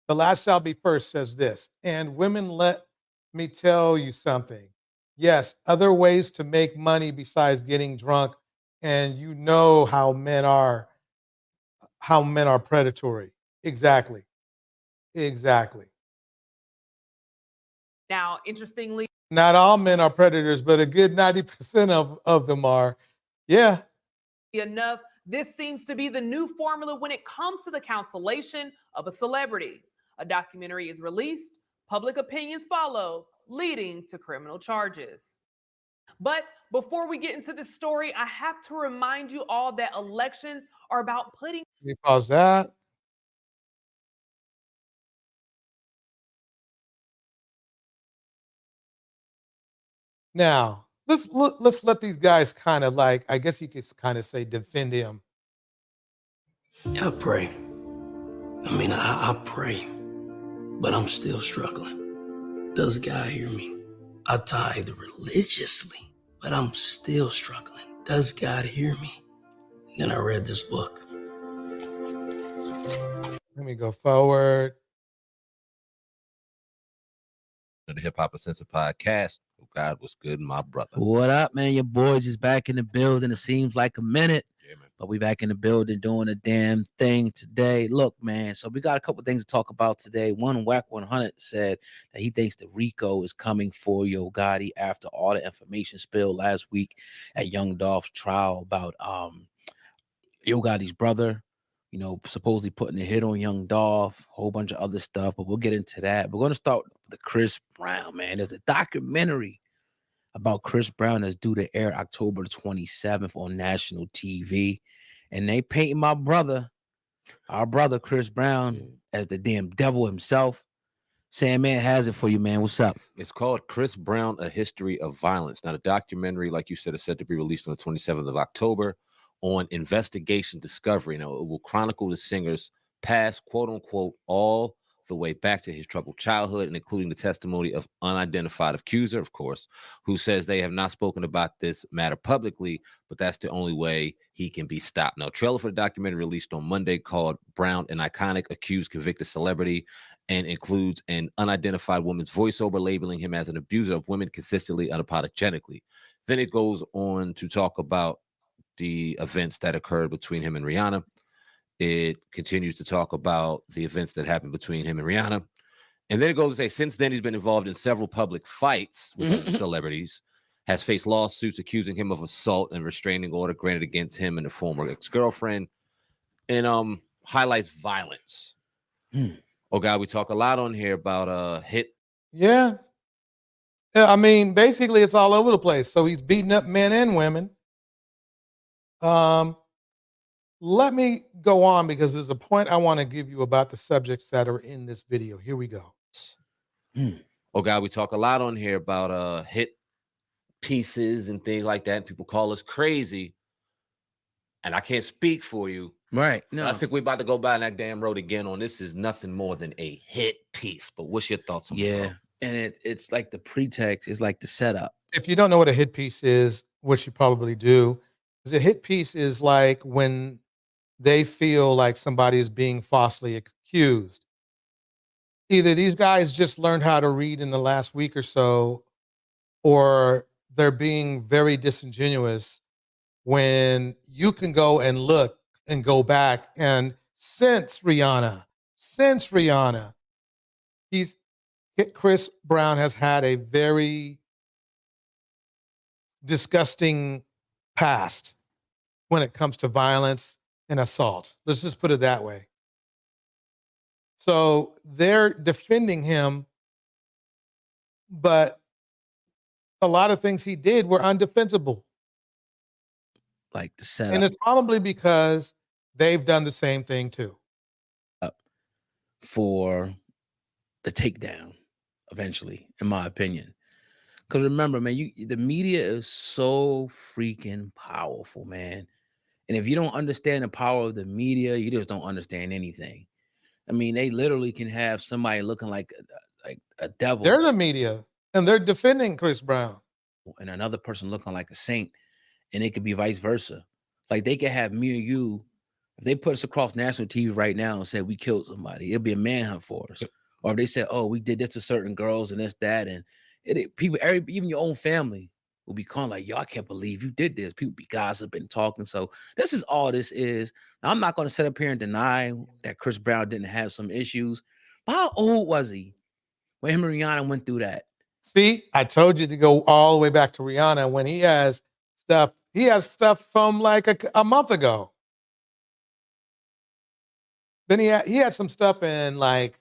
C: The last shall be first says this, and women, let me tell you something. Yes, other ways to make money besides getting drunk, and you know how men are predatory. Exactly.
Y: Now, interestingly,
C: Not all men are predators, but a good 90% of them are. Yeah.
Y: enough, this seems to be the new formula when it comes to the cancellation of a celebrity. A documentary is released, public opinions follow, leading to criminal charges. But before we get into this story, I have to remind you all that elections are about putting
C: Let me pause that. Now, let's let these guys kind of like, I guess you could kind of say, defend him.
Z: I pray. I mean, I pray, but I'm still struggling. Does God hear me? I tithe religiously, but I'm still struggling. Does God hear me? Then I read this book.
C: Let me go forward.
E: The Hip Hop Uncensored podcast. Oh God, what's good, my brother?
F: What up, man? Your boys is back in the building. It seems like a minute, but we back in the building doing a damn thing today. Look, man, so we got a couple things to talk about today. One, Whack 100 said that he thinks the RICO is coming for Yo Gotti after all the information spilled last week at Young Dolph's trial about Yo Gotti's brother, you know, supposedly putting a hit on Young Dolph, a whole bunch of other stuff, but we'll get into that. We're going to start with the Chris Brown, man. There's a documentary about Chris Brown that's due to air October 27th on national TV. And they painting my brother, our brother Chris Brown, as the damn devil himself. Sandman has it for you, man. What's up?
E: It's called Chris Brown, A History of Violence. Now, the documentary, like you said, is set to be released on the 27th of October on Investigation Discovery. Now, it will chronicle the singer's past, quote unquote, all the way back to his troubled childhood, and including the testimony of unidentified accuser, of course, who says they have not spoken about this matter publicly, but that's the only way he can be stopped. Now, a trailer for the documentary released on Monday called Brown, an Iconic Accused Convicted Celebrity, and includes an unidentified woman's voiceover labeling him as an abuser of women consistently, unapologetically. Then it goes on to talk about the events that occurred between him and Rihanna. It continues to talk about the events that happened between him and Rihanna. And then it goes to say, since then, he's been involved in several public fights with other celebrities, has faced lawsuits accusing him of assault and restraining order granted against him and a former ex-girlfriend, and highlights violence. Oh, God, we talk a lot on here about hit.
C: Yeah. I mean, basically, it's all over the place. So he's beating up men and women. Let me go on because there's a point I want to give you about the subjects that are in this video. Here we go.
E: Oh, God, we talk a lot on here about hit pieces and things like that. And people call us crazy. And I can't speak for you.
F: Right. No.
E: I think we're about to go by that damn road again on this is nothing more than a hit piece. But what's your thoughts on it?
F: Yeah. And it's like the pretext, it's like the setup.
C: If you don't know what a hit piece is, which you probably do, because a hit piece is like when they feel like somebody is being falsely accused. Either these guys just learned how to read in the last week or so, or they're being very disingenuous when you can go and look and go back and since Rihanna, Chris Brown has had a very disgusting past when it comes to violence and assault. Let's just put it that way. So they're defending him, but a lot of things he did were undefensible.
F: Like the setup.
C: And it's probably because they've done the same thing too.
F: For the takedown, eventually, in my opinion. Because remember, man, the media is so freaking powerful, man. And if you don't understand the power of the media, you just don't understand anything. I mean, they literally can have somebody looking like a devil.
C: They're the media, and they're defending Chris Brown.
F: And another person looking like a saint, and it could be vice versa. Like they could have me or you, if they put us across national TV right now and said we killed somebody, it'll be a manhunt for us. Or if they said, oh, we did this to certain girls and this, that, and people, even your own family will be calling like, yo, I can't believe you did this. People be gossiping, talking. So this is all this is. Now, I'm not going to sit up here and deny that Chris Brown didn't have some issues. But how old was he when him and Rihanna went through that?
C: See, I told you to go all the way back to Rihanna when he has stuff. He has stuff from like a month ago. Then he had some stuff in like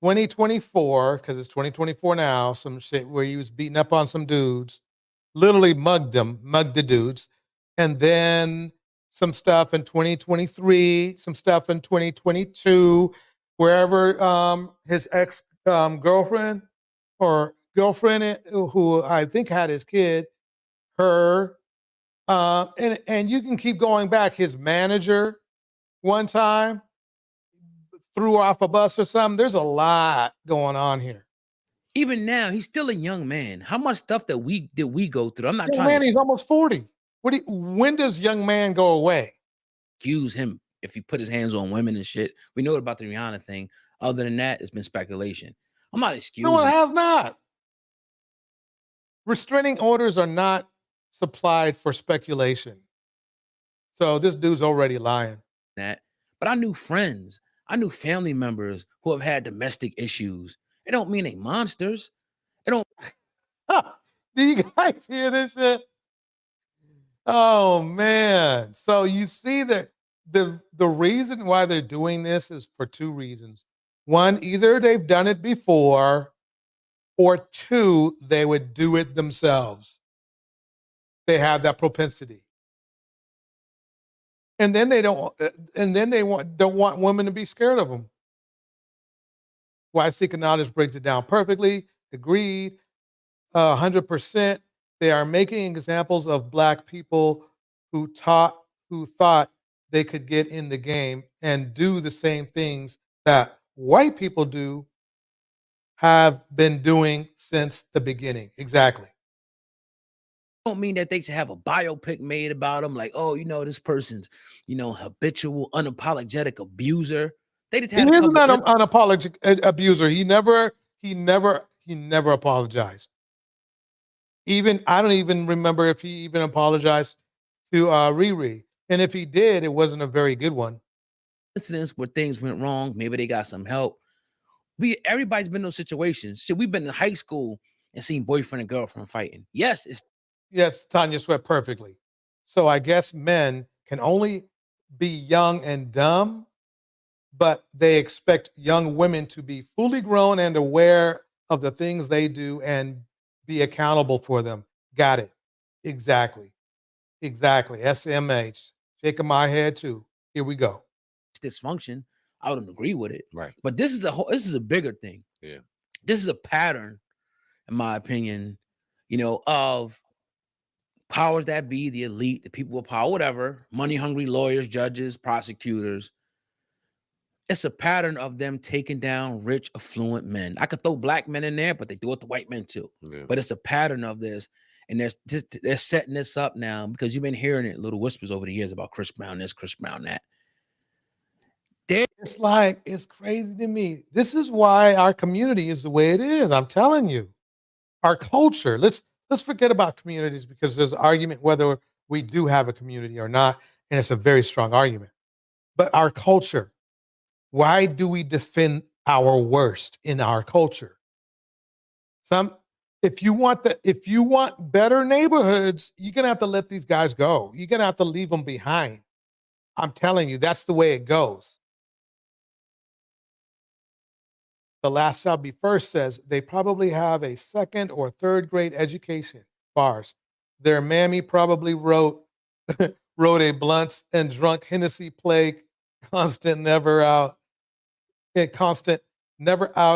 C: 2024, because it's 2024 now, some shit where he was beating up on some dudes, literally mugged the dudes. And then some stuff in 2023, some stuff in 2022, wherever his ex girlfriend or girlfriend who I think had his kid, her, and you can keep going back. His manager one time threw off a bus or something. There's a lot going on here.
F: Even now, he's still a young man. How much stuff that we go through? I'm not
C: Young
F: trying
C: man,
F: to
C: he's almost 40. When does young man go away?
F: accuse him if he put his hands on women and shit. We know about the Rihanna thing. Other than that, it's been speculation. I'm not excusing.
C: No, it has not. Restraining orders are not supplied for speculation. So this dude's already lying.
F: That, but I knew friends, I knew family members who have had domestic issues. It don't mean they monsters. It don't.
C: Do you guys hear this shit? Oh man. So you see that the reason why they're doing this is for two reasons. One, either they've done it before, or two, they would do it themselves. They have that propensity. And then they don't want women to be scared of them. Why Seeking Knowledge breaks it down perfectly. Agreed. 100%. They are making examples of Black people who thought they could get in the game and do the same things that white people have been doing since the beginning. Exactly.
F: Don't mean that they should have a biopic made about them, like, oh, this person's, habitual, unapologetic abuser. They just had
C: He is not an unapologetic abuser. He never apologized. I don't even remember if he even apologized to Riri. And if he did, it wasn't a very good one.
F: Incidents where things went wrong, maybe they got some help. Everybody's been in those situations. Shit, we've been in high school and seen boyfriend and girlfriend fighting. Yes,
C: Tanya sweat perfectly. So I guess men can only be young and dumb, but they expect young women to be fully grown and aware of the things they do and be accountable for them. Got it. Exactly. SMH. Shaking my head too. Here we go.
F: Dysfunction. I wouldn't agree with it.
E: Right.
F: But this is a bigger thing.
E: Yeah.
F: This is a pattern, in my opinion, of powers that be, the elite, the people with power, whatever, money-hungry lawyers, judges, prosecutors. It's a pattern of them taking down rich, affluent men. I could throw Black men in there, but they do it to white men too.
E: Yeah.
F: But it's a pattern of this. And they're setting this up now because you've been hearing it, little whispers over the years about Chris Brown this, Chris Brown that.
C: It's crazy to me. This is why our community is the way it is. I'm telling you. Our culture. Let's forget about communities because there's an argument whether we do have a community or not, and it's a very strong argument. But our culture. Why do we defend our worst in our culture? If you want better neighborhoods, you're gonna have to let these guys go. You're gonna have to leave them behind. I'm telling you, that's the way it goes. The last shall be first says they probably have a second or third grade education. Bars. Their mammy probably wrote a blunts and drunk Hennessy plague, constant never out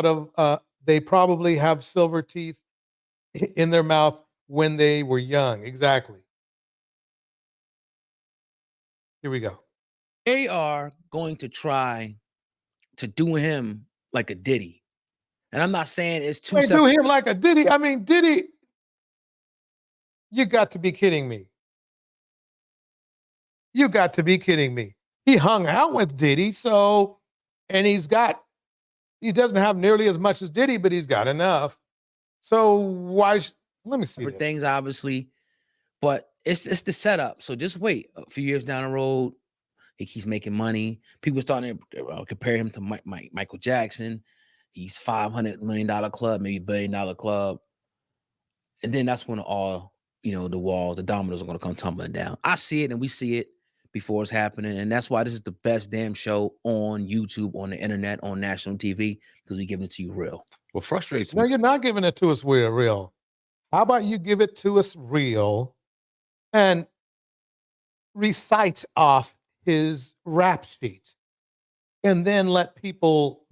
C: of. They probably have silver teeth in their mouth when they were young. Exactly. Here we go.
F: They are going to try to do him like a Diddy. And I'm not saying it's too.
C: They do him like a Diddy. I mean, Diddy, you got to be kidding me. You got to be kidding me. He hung out with Diddy, and he doesn't have nearly as much as Diddy, but he's got enough. So let me see.
F: For things, obviously, but it's the setup. So just wait a few years down the road. He keeps making money. People starting to compare him to Michael Jackson. He's $500 million club, maybe $1 billion club. And then that's when all, the walls, the dominoes are going to come tumbling down. I see it and we see it before it's happening. And that's why this is the best damn show on YouTube, on the internet, on national TV, because we give it to you real.
E: What frustrates me.
C: No, you're not giving it to us real. How about you give it to us real and recite off his rap sheet and then let people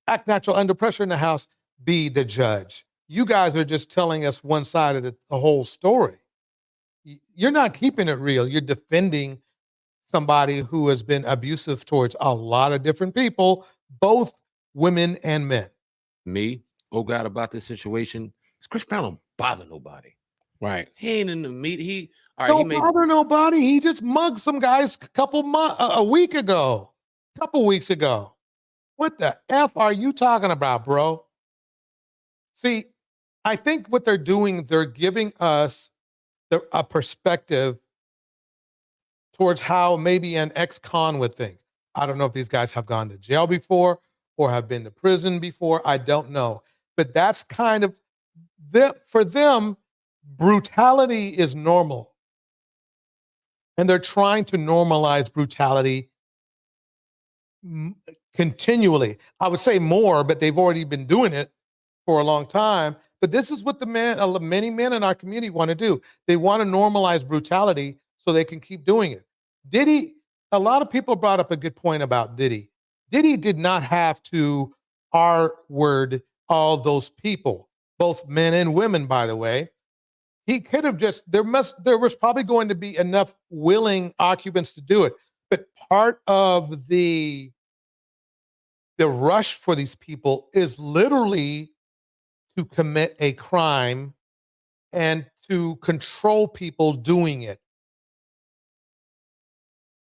C: act natural under pressure in the house, be the judge. You guys are just telling us one side of the whole story. You're not keeping it real. You're defending somebody who has been abusive towards a lot of different people, both women and men.
E: Me, oh God, about this situation. Chris Brown don't bother nobody.
F: Right.
E: He ain't in the meet. He all right. He
C: Don't
E: made
C: bother nobody. He just mugged some guys a week ago, couple weeks ago. What the F are you talking about, bro? See, I think what they're doing, they're giving us a perspective towards how maybe an ex-con would think. I don't know if these guys have gone to jail before or have been to prison before. I don't know. But that's kind of, for them, brutality is normal. And they're trying to normalize brutality continually. I would say more, but they've already been doing it for a long time. But this is what many men in our community want to do. They want to normalize brutality so they can keep doing it. Diddy, a lot of people brought up a good point about Diddy. Diddy did not have to R-word all those people, both men and women, by the way. He could have just, there was probably going to be enough willing occupants to do it. But part of the rush for these people is literally to commit a crime and to control people doing it.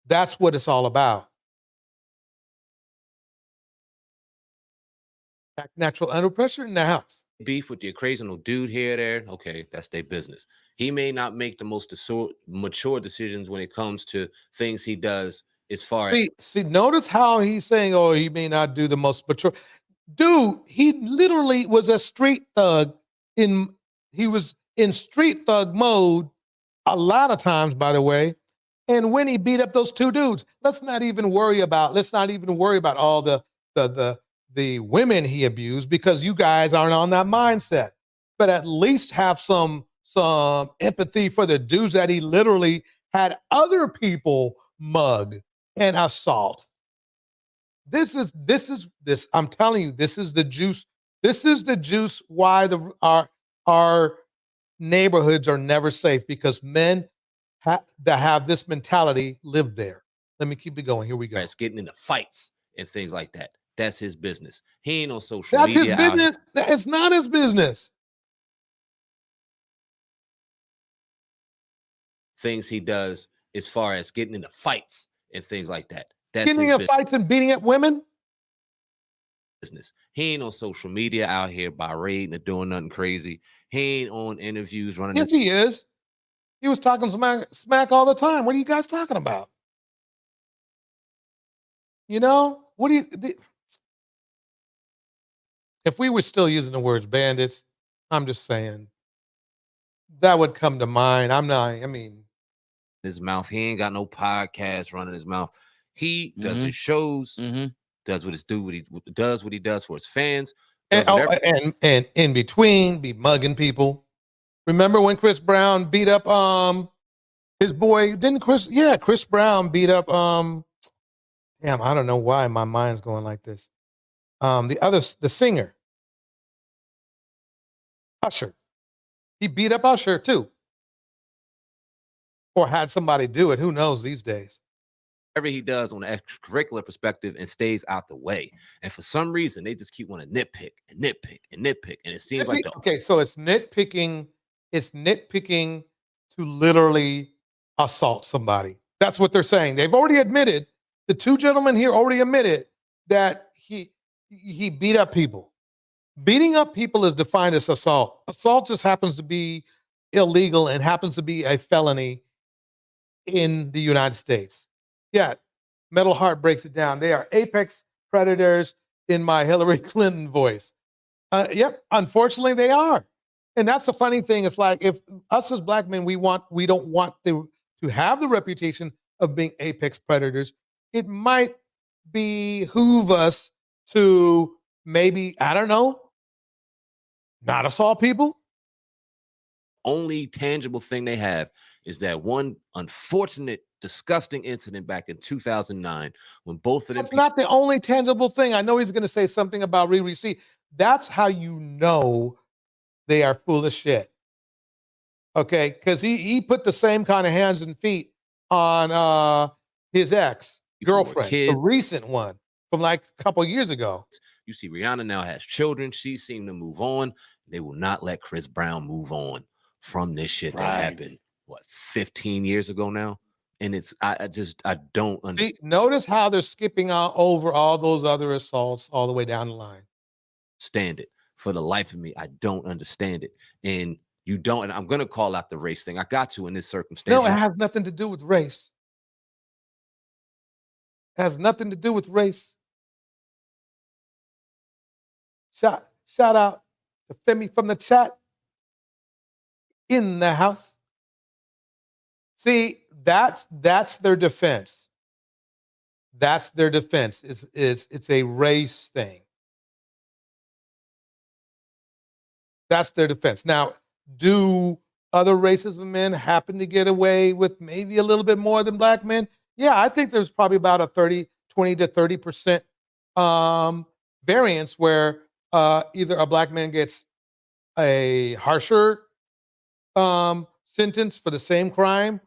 C: That's what it's all about. Natural under pressure in the house.
E: beef with the occasional dude here or there. Okay, that's their business. He may not make the most mature decisions when it comes to things he does as far as.
C: See, notice how he's saying, oh, he may not do the most mature. Dude, he literally was a street thug. He was in street thug mode a lot of times, by the way. And when he beat up those two dudes, let's not even worry about all the women he abused, because you guys aren't on that mindset. But at least have some empathy for the dudes that he literally had other people mug and assault. I'm telling you, this is the juice. This is the juice why our neighborhoods are never safe, because men that have this mentality live there. Let me keep it going. Here we go.
E: It's getting into fights and things like that. That's his business. He ain't on social
C: That's
E: media.
C: his business. It's not his business.
E: Things he does as far as getting into fights and things like that. That's
C: Getting in fights and beating up women?
E: Business. He ain't on social media out here berating or doing nothing crazy. He ain't on interviews running.
C: Yes, he is. He was talking smack all the time. What are you guys talking about? You know, if we were still using the words bandits, I'm just saying that would come to mind.
E: His mouth. He ain't got no podcast running his mouth. He does his shows, does what he does for his fans.
C: And in between, be mugging people. Remember when Chris Brown beat up his boy? Chris Brown beat up damn, I don't know why my mind's going like this. The singer, Usher. He beat up Usher too. Or had somebody do it. Who knows these days?
E: Whatever he does on the extracurricular perspective and stays out the way. And for some reason, they just keep wanting to nitpick. And it seems like
C: okay, so it's nitpicking. It's nitpicking to literally assault somebody. That's what they're saying. They've already admitted. The two gentlemen here already admitted that he beat up people. Beating up people is defined as assault. Assault just happens to be illegal and happens to be a felony in the United States. Yeah, Metal Heart breaks it down. They are apex predators in my Hillary Clinton voice. Yep, unfortunately they are. And that's the funny thing. It's like, if us as black men, we don't want to have the reputation of being apex predators, it might behoove us to maybe, I don't know, not assault people.
E: Only tangible thing they have is that one unfortunate, disgusting incident back in 2009 when both of them.
C: That's not the only tangible thing. I know he's going to say something about Riri. That's how you know they are full of shit. Okay, because he put the same kind of hands and feet on his ex-girlfriend, the recent one from like a couple years ago.
E: You see Rihanna now has children. She seemed to move on. They will not let Chris Brown move on from this shit that happened, 15 years ago now? And it's, I don't understand.
C: See, notice how they're skipping over all those other assaults all the way down the line.
E: Stand it. For the life of me, I don't understand it. And you don't, and I'm going to call out the race thing. I got to in this circumstance.
C: No, it has nothing to do with race. It has nothing to do with race. Shout out to Femi from the chat in the house. See, that's their defense. That's their defense. It's a race thing. That's their defense. Now, do other races of men happen to get away with maybe a little bit more than black men? Yeah, I think there's probably about a 20 to 30% variance where either a black man gets a harsher sentence for the same crime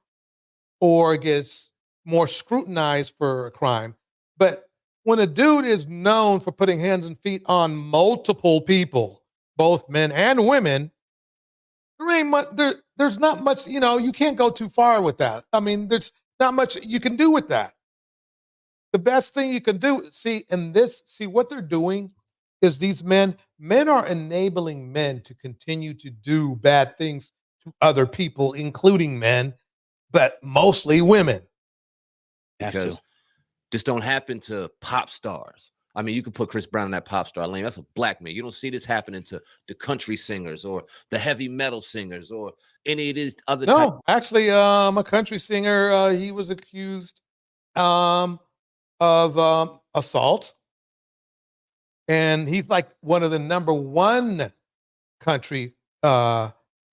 C: or gets more scrutinized for a crime. But when a dude is known for putting hands and feet on multiple people, both men and women, there ain't much, there's not much, you can't go too far with that. I mean, there's not much you can do with that. The best thing you can do, see what they're doing is these men are enabling men to continue to do bad things to other people, including men, but mostly women.
E: Because this don't happen to pop stars. I mean, you could put Chris Brown in that pop star lane. That's a black man. You don't see this happening to the country singers or the heavy metal singers or any of these other
C: No, actually, a country singer, he was accused of assault. And he's like one of the #1 country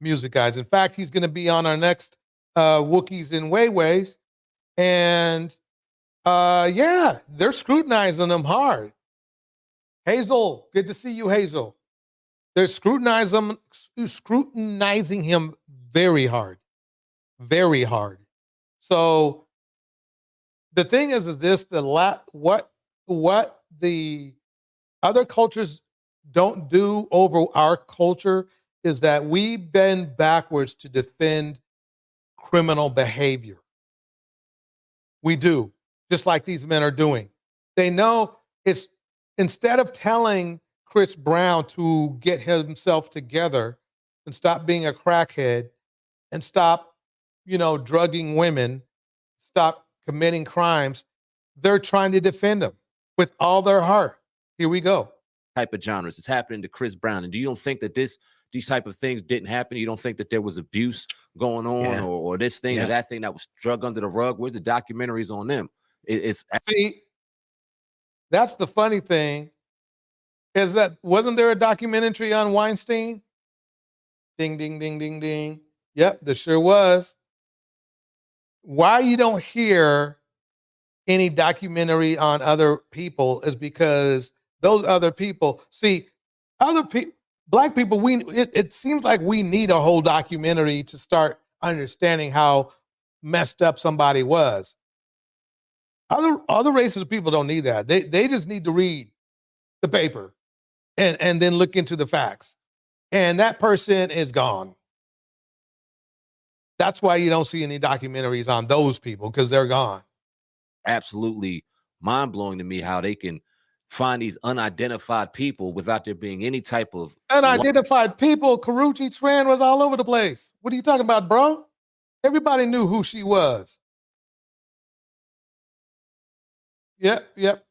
C: music guys. In fact, he's going to be on our next Wookiees and Wayways. And yeah, they're scrutinizing him hard. Hazel, good to see you, Hazel. They're scrutinizing him very hard. Very hard. So the thing is this, what the other cultures don't do over our culture is that we bend backwards to defend criminal behavior. We do, just like these men are doing. They know it's, instead of telling Chris Brown to get himself together and stop being a crackhead and stop, drugging women, stop committing crimes, they're trying to defend him with all their heart. Here we go.
E: Type of genres. It's happening to Chris Brown. And do you don't think that these type of things didn't happen? You don't think that there was abuse going on or this thing or that thing that was drug under the rug? Where's the documentaries on them?
C: See, that's the funny thing is that wasn't there a documentary on Weinstein? Ding, ding, ding, ding, ding. Yep, there sure was. Why you don't hear any documentary on other people is because those other people, see, other people, black people, it seems like we need a whole documentary to start understanding how messed up somebody was. Other races of people don't need that. They just need to read the paper and then look into the facts. And that person is gone. That's why you don't see any documentaries on those people, because they're gone.
E: Absolutely mind-blowing to me how they can find these unidentified people without there being any type of
C: unidentified people. Karrueche Tran was all over the place. What are you talking about, bro? Everybody knew who she was. Yep.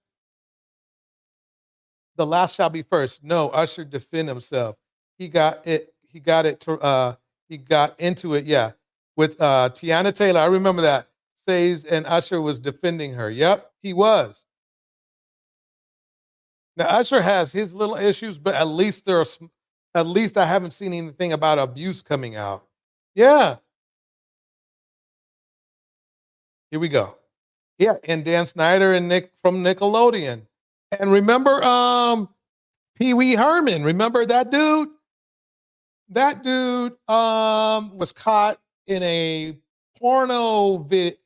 C: The last shall be first. No, Usher defend himself. He got into it, yeah. With Tiana Taylor. I remember that. Says and Usher was defending her. Yep, he was. Now Usher has his little issues, but at least I haven't seen anything about abuse coming out. Yeah. Here we go. Yeah, and Dan Snyder and Nick from Nickelodeon. And remember Pee Wee Herman. Remember that dude? That dude was caught in a porno. This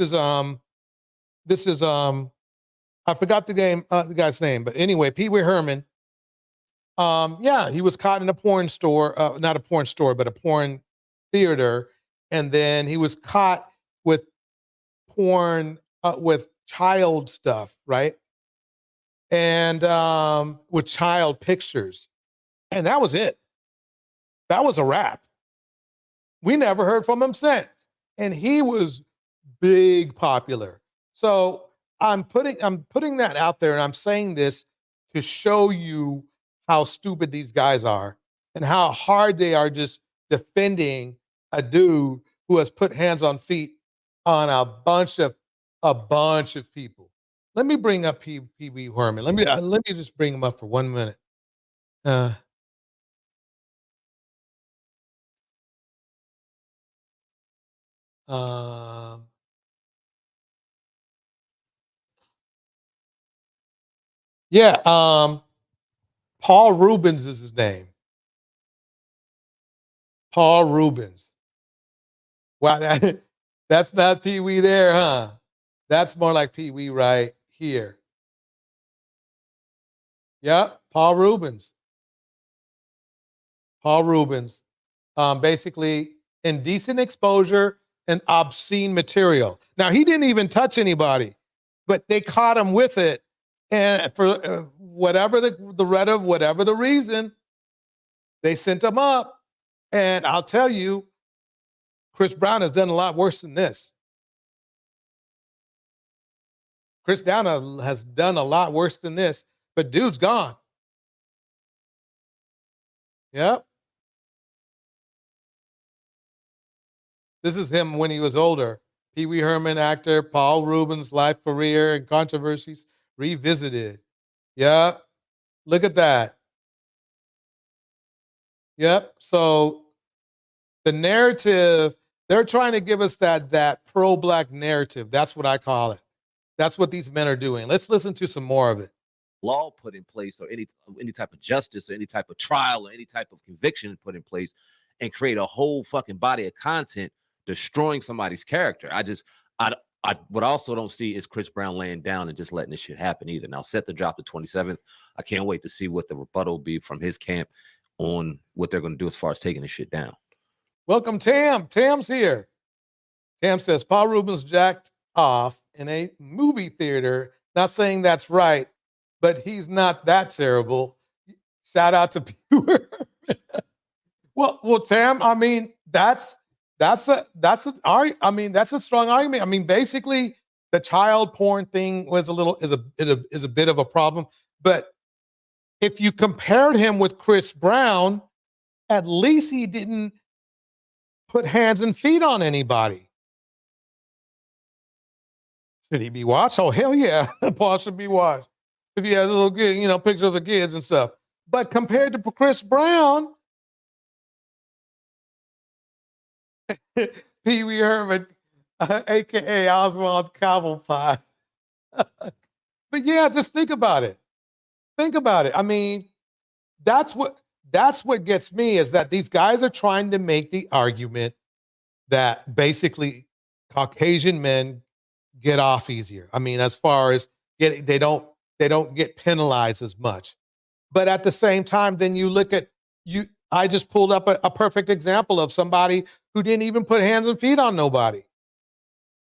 C: is I forgot the guy's name, but anyway, Pee Wee Herman. Yeah, he was caught in a porn store, not a porn store, but a porn theater, and then he was caught with porn, with child stuff, right? And with child pictures, and that was it. That was a wrap. We never heard from him since, and he was big popular. So I'm putting that out there, and I'm saying this to show you how stupid these guys are and how hard they are just defending a dude who has put hands on feet on a bunch of people. Let me bring up Pee Wee Herman. Let me just bring him up for 1 minute. Yeah, Paul Rubens is his name. Paul Rubens. Wow, that's not Pee Wee there, huh? That's more like Pee Wee right here. Yep, Paul Rubens. Paul Rubens. Basically, indecent exposure and obscene material. Now, he didn't even touch anybody, but they caught him with it. And for whatever the reason, they sent him up. And I'll tell you, Chris Brown has done a lot worse than this. Chris Brown has done a lot worse than this, but dude's gone. Yep. This is him when he was older. Pee Wee Herman, actor, Paul Rubens' life, career, and controversies revisited. Yep. Look at that. Yep. So the narrative, they're trying to give us that pro-black narrative. That's what I call it. That's what these men are doing. Let's listen to some more of it.
E: Law put in place, or any type of justice, or any type of trial, or any type of conviction put in place, and create a whole fucking body of content destroying somebody's character. What I also don't see is Chris Brown laying down and just letting this shit happen either. Now, set to drop the 27th. I can't wait to see what the rebuttal will be from his camp on what they're going to do as far as taking this shit down.
C: Welcome, Tam. Tam's here. Tam says, Paul Rubens jacked off in a movie theater. Not saying that's right, but he's not that terrible. Shout out to Pure. Well, Tam, I mean, that's a strong argument. I mean, basically, the child porn thing was a bit of a problem. But if you compared him with Chris Brown, at least he didn't put hands and feet on anybody. Should he be watched? Oh, hell yeah. Paul should be watched. If he has a little kid, picture of the kids and stuff. But compared to Chris Brown, Pee Wee Herman, aka Oswald Cobblepot. But yeah, just think about it. Think about it. I mean, that's what gets me, is that these guys are trying to make the argument that basically Caucasian men get off easier. I mean, as far as they don't get penalized as much. But at the same time, then you look at I just pulled up a perfect example of somebody who didn't even put hands and feet on nobody.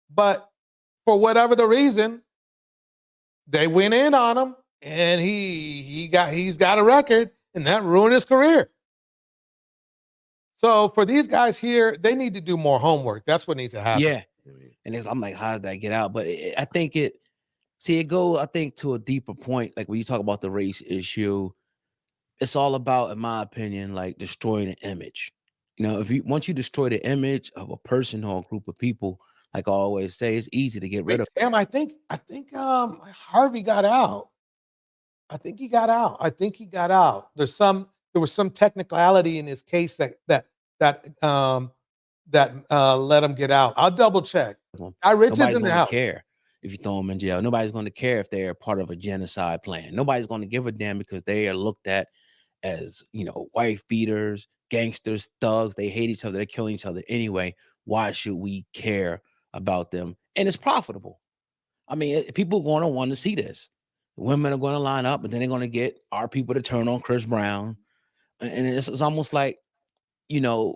C: But for whatever the reason, they went in on him, and he's got a record, and that ruined his career. So for these guys here, they need to do more homework. That's what needs to happen.
F: Yeah. And I'm like, how did that get out? But I think it goes, I think, to a deeper point. Like when you talk about the race issue, it's all about, in my opinion, like destroying an image. Once you destroy the image of a person or a group of people, like I always say, it's easy to get rid of.
C: Damn, I think Harvey got out. I think he got out. There was some technicality in his case that let him get out. I'll double check.
F: Nobody's going to care if you throw them in jail. Nobody's going to care if they're part of a genocide plan. Nobody's going to give a damn because they are looked at as, wife beaters, gangsters, thugs. They hate each other. They're killing each other anyway. Why should we care about them? And it's profitable. I mean, people are going to want to see this. Women are going to line up, and then they're going to get our people to turn on Chris Brown. And it's almost like, the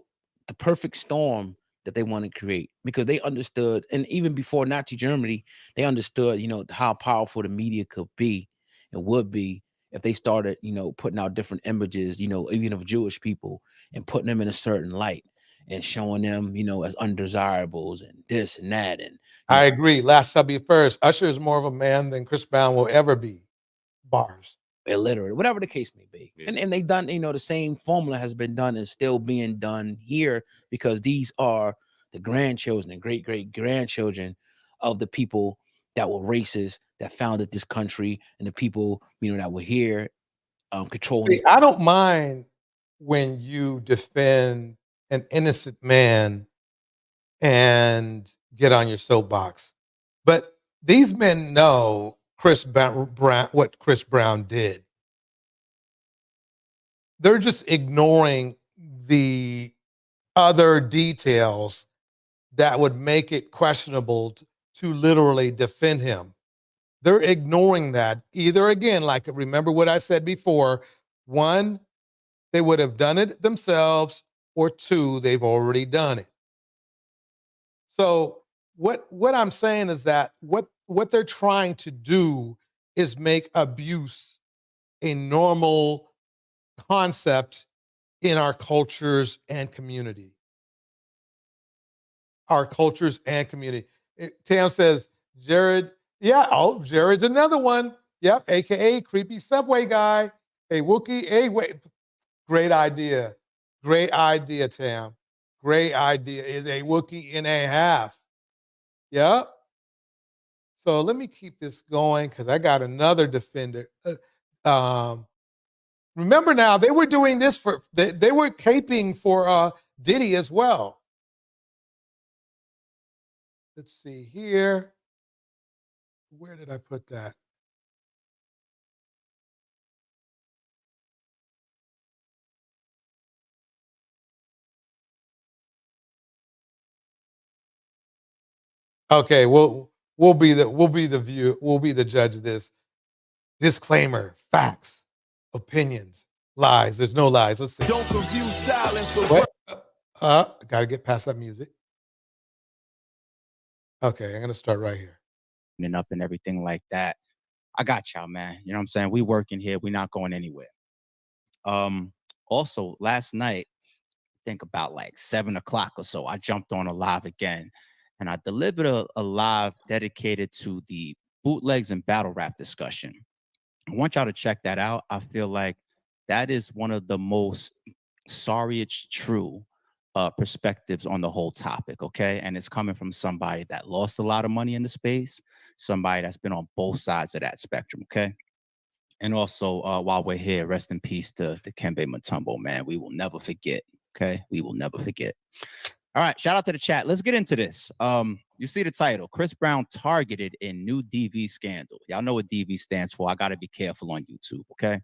F: perfect storm that they want to create, because they understood, and even before Nazi Germany, they understood, how powerful the media could be and would be if they started, putting out different images, even of Jewish people, and putting them in a certain light and showing them, as undesirables and this and that. And
C: I agree. Last shall be first. Usher is more of a man than Chris Brown will ever be. Bars.
F: Illiterate, whatever the case may be. Yeah. And they've done, the same formula has been done and still being done here, because these are the grandchildren and great-great-grandchildren of the people that were racist, that founded this country, and the people, that were here controlling.
C: I don't mind when you defend an innocent man and get on your soapbox, but these men know what Chris Brown did. They're just ignoring the other details that would make it questionable to literally defend him. They're ignoring that. Either, again, like, remember what I said before, one, they would have done it themselves, or two, they've already done it. So what I'm saying is that what they're trying to do is make abuse a normal concept in our cultures and community. Our cultures and community. Tam says, Jared, Jared's another one. Yep, AKA creepy subway guy. Hey, Wookie, hey, wait. Great idea. Great idea, Tam. Great idea. Is a Wookie and a half. Yep. So let me keep this going, because I got another defender. Remember now, they were doing this they were caping for Diddy as well. Let's see here. Where did I put that? Okay, we'll be the judge of this. Disclaimer: facts, opinions, lies. There's no lies. Let's see.
G: Don't confuse silence with
C: What? Gotta get past that music. Okay, I'm gonna start right here.
J: And up and everything like that. I got y'all, man. You know what I'm saying? We working here. We're not going anywhere. Also, last night, I think about like 7 o'clock or so, I jumped on a live again, and I delivered a live dedicated to the bootlegs and battle rap discussion. I want y'all to check that out. I feel like that is one of the most, sorry it's true, perspectives on the whole topic, okay? And it's coming from somebody that lost a lot of money in the space, somebody that's been on both sides of that spectrum, okay? And also, while we're here, rest in peace to Kembe Mutombo, man. We will never forget, okay? We will never forget. All right, shout out to the chat. Let's get into this. You see the title, Chris Brown targeted in new DV scandal. Y'all know what DV stands for. I got to be careful on YouTube, okay?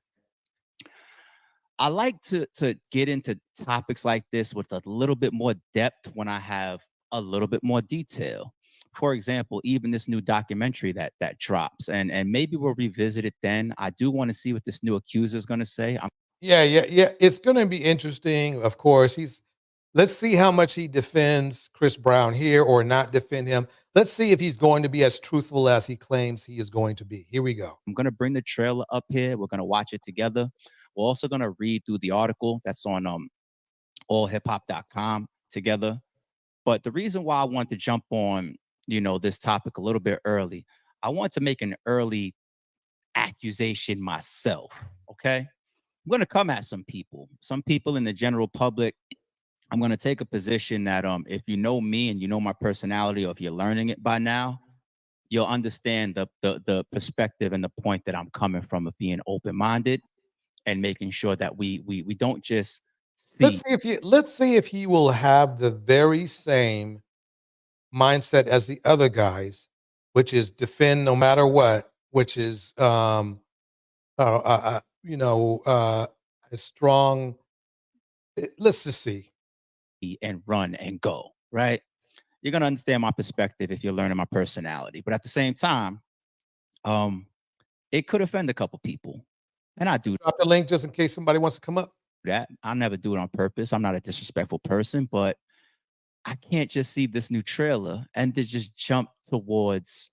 J: I like to get into topics like this with a little bit more depth when I have a little bit more detail. For example, even this new documentary that drops, and maybe we'll revisit it then. I do want to see what this new accuser is going to say.
C: Yeah. It's going to be interesting. Of course, let's see how much he defends Chris Brown here or not defend him. Let's see if he's going to be as truthful as he claims he is going to be. Here we go.
J: I'm going to bring the trailer up here. We're going to watch it together. We're also going to read through the article that's on allhiphop.com together. But the reason why I want to jump on, this topic a little bit early, I want to make an early accusation myself, okay? I'm going to come at some people in the general public. I'm going to take a position that if you know me and you know my personality, or if you're learning it by now, you'll understand the perspective and the point that I'm coming from, of being open-minded and making sure that we don't just see.
C: Let's see if he will have the very same mindset as the other guys, which is defend no matter what, which is a strong. Let's just see.
J: And run and go, right? You're gonna understand my perspective if you're learning my personality. But at the same time, it could offend a couple people. And I do
C: Drop the link just in case somebody wants to come up.
J: that. I never do it on purpose. I'm not a disrespectful person, but I can't just see this new trailer and to just jump towards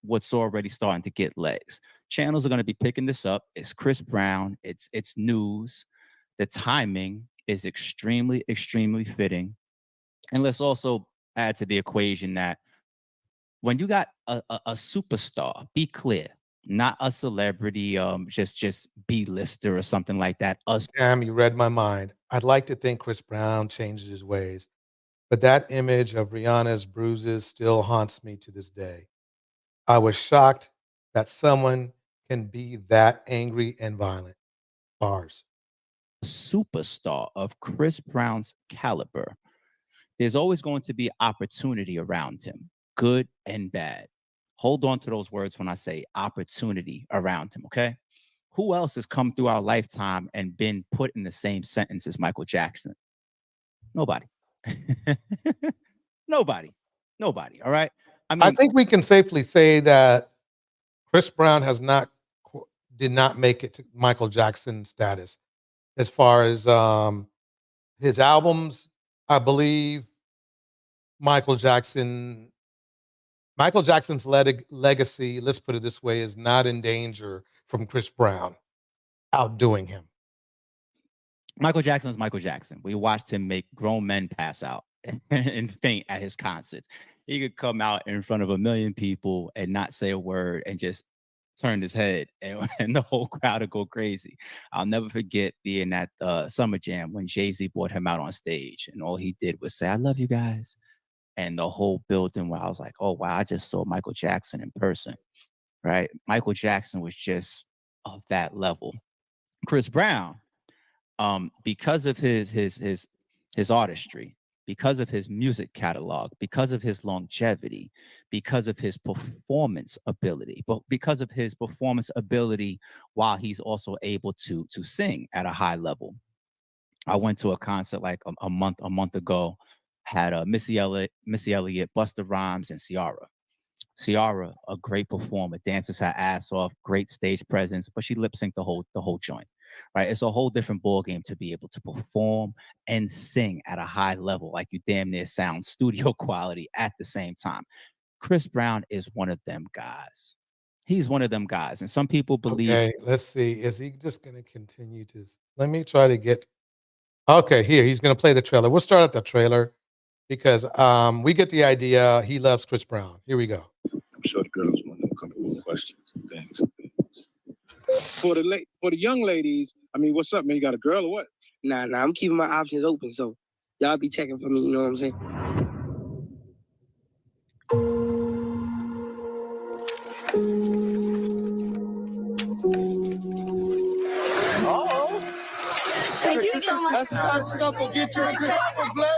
J: what's already starting to get legs. Channels are going to be picking this up. It's Chris Brown. It's news. The timing is extremely, extremely fitting. And let's also add to the equation that when you got a superstar, be clear, not a celebrity, just B-lister or something like that.
C: Damn, you read my mind. I'd like to think Chris Brown changes his ways, but that image of Rihanna's bruises still haunts me to this day. I was shocked that someone can be that angry and violent. Bars.
J: Superstar of Chris Brown's caliber, there's always going to be opportunity around him, good and bad. Hold on to those words when I say opportunity around him, okay? Who else has come through our lifetime and been put in the same sentence as Michael Jackson? Nobody. Nobody. Nobody, all right?
C: I think we can safely say that Chris Brown did not make it to Michael Jackson status as far as his albums. I believe Michael Jackson's legacy, let's put it this way, is not in danger from Chris Brown outdoing him.
J: Michael Jackson is Michael Jackson. We watched him make grown men pass out and faint at his concerts. He could come out in front of 1 million people and not say a word and just turn his head and the whole crowd would go crazy. I'll never forget being at Summer Jam when Jay-Z brought him out on stage and all he did was say, "I love you guys." And the whole building where I was like, oh, wow, I just saw Michael Jackson in person, right? Michael Jackson was just of that level. Chris Brown, because of his artistry, because of his music catalog, because of his longevity, because of his performance ability, but because of his performance ability while he's also able to sing at a high level. I went to a concert like a month ago, had Missy Elliott, Busta Rhymes, and Ciara. Ciara, a great performer, dances her ass off, great stage presence, but she lip synced the whole joint. Right? It's a whole different ball game to be able to perform and sing at a high level, like you damn near sound studio quality at the same time. Chris Brown is one of them guys. He's one of them guys, and some people believe.
C: Okay, let's see. Is he just going to continue to? Let me try to get. Okay, here he's going to play the trailer. We'll start at the trailer because we get the idea. He loves Chris Brown. Here we go.
R: I'm sure the girls want to know a couple of questions and things. For the young ladies, I mean, what's up, man? You got a girl or what?
S: Nah, I'm keeping my options open, so y'all be checking for me, you know what I'm saying?
R: Oh,
S: Thank you so much.
R: that's the type of stuff will get you in trouble, player.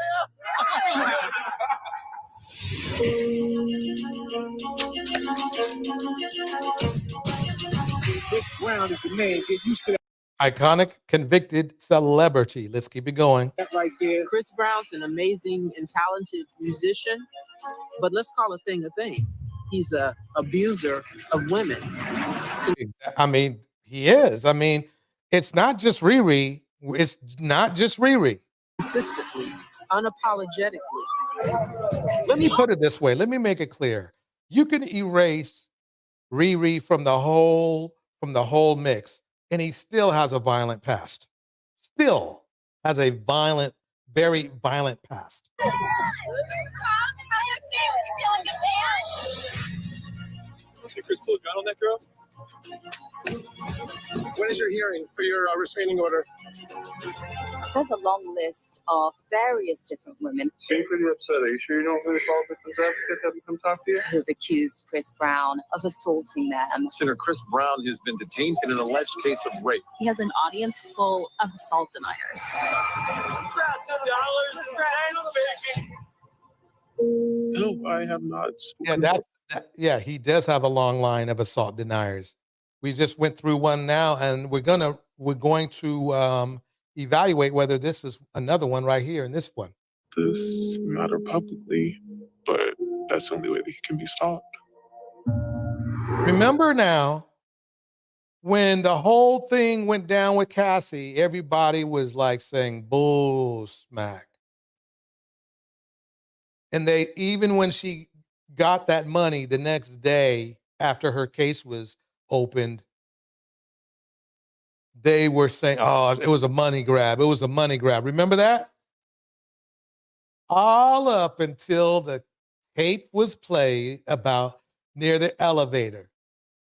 R: Chris Brown is the name. Get used to
C: Iconic, convicted celebrity. Let's keep it going.
R: that right there.
T: Chris Brown's an amazing and talented musician, but let's call a thing a thing. He's a abuser of women.
C: I mean, he is. I mean, it's not just Riri. It's not just Riri.
T: Consistently, unapologetically.
C: Let me put it this way. Let me make it clear. You can erase Riri from the whole mix, and he still has a violent past. Still has a violent, very violent past.
V: Okay, Chris, pull a gun on that girl. When is your hearing for your restraining order?
U: There's a long list of various different women
R: Being pretty upset. Are you sure you don't really call victims advocates have come talk to you?
U: who've accused Chris Brown of assaulting them.
V: Senator Chris Brown has been detained in an alleged case of rape.
U: He has an audience full of assault deniers.
W: No, I have not spoken.
C: Yeah, he does have a long line of assault deniers. We just went through one now, and we're going to evaluate whether this is another one right here in this one.
W: This matter publicly, but that's the only way that he can be stopped.
C: Remember now, when the whole thing went down with Cassie, everybody was like saying bull smack. And they, even when she got that money the next day after her case was opened, they were saying, oh, it was a money grab. It was a money grab. Remember that? All up until the tape was played about near the elevator,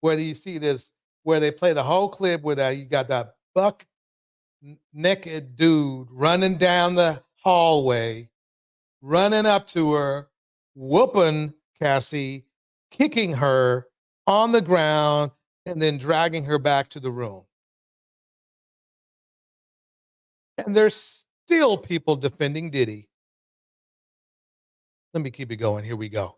C: where you see this, where they play the whole clip where you got that buck naked dude running down the hallway, running up to her, whooping Cassie, kicking her on the ground, and then dragging her back to the room. And there's still people defending Diddy. Let me keep it going. Here we go.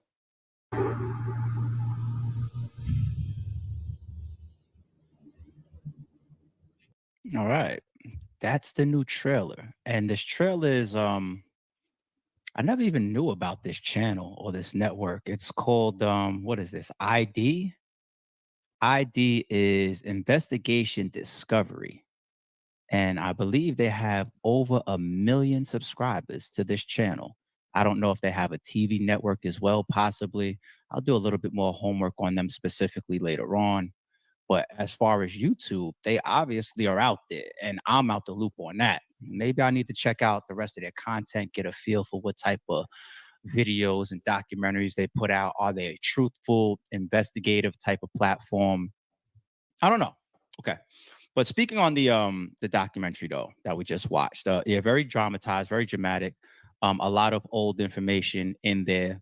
J: All right. That's the new trailer. And this trailer is I never even knew about this channel or this network. It's called what is this? ID? ID is Investigation Discovery. And I believe they have over 1 million subscribers to this channel. I don't know if they have a TV network as well, possibly. I'll do a little bit more homework on them specifically later on. But as far as YouTube, they obviously are out there, and I'm out the loop on that. Maybe I need to check out the rest of their content, get a feel for what type of videos and documentaries they put out. Are they a truthful, investigative type of platform? I don't know. Okay. But speaking on the documentary though that we just watched, yeah, very dramatized, very dramatic. A lot of old information in there.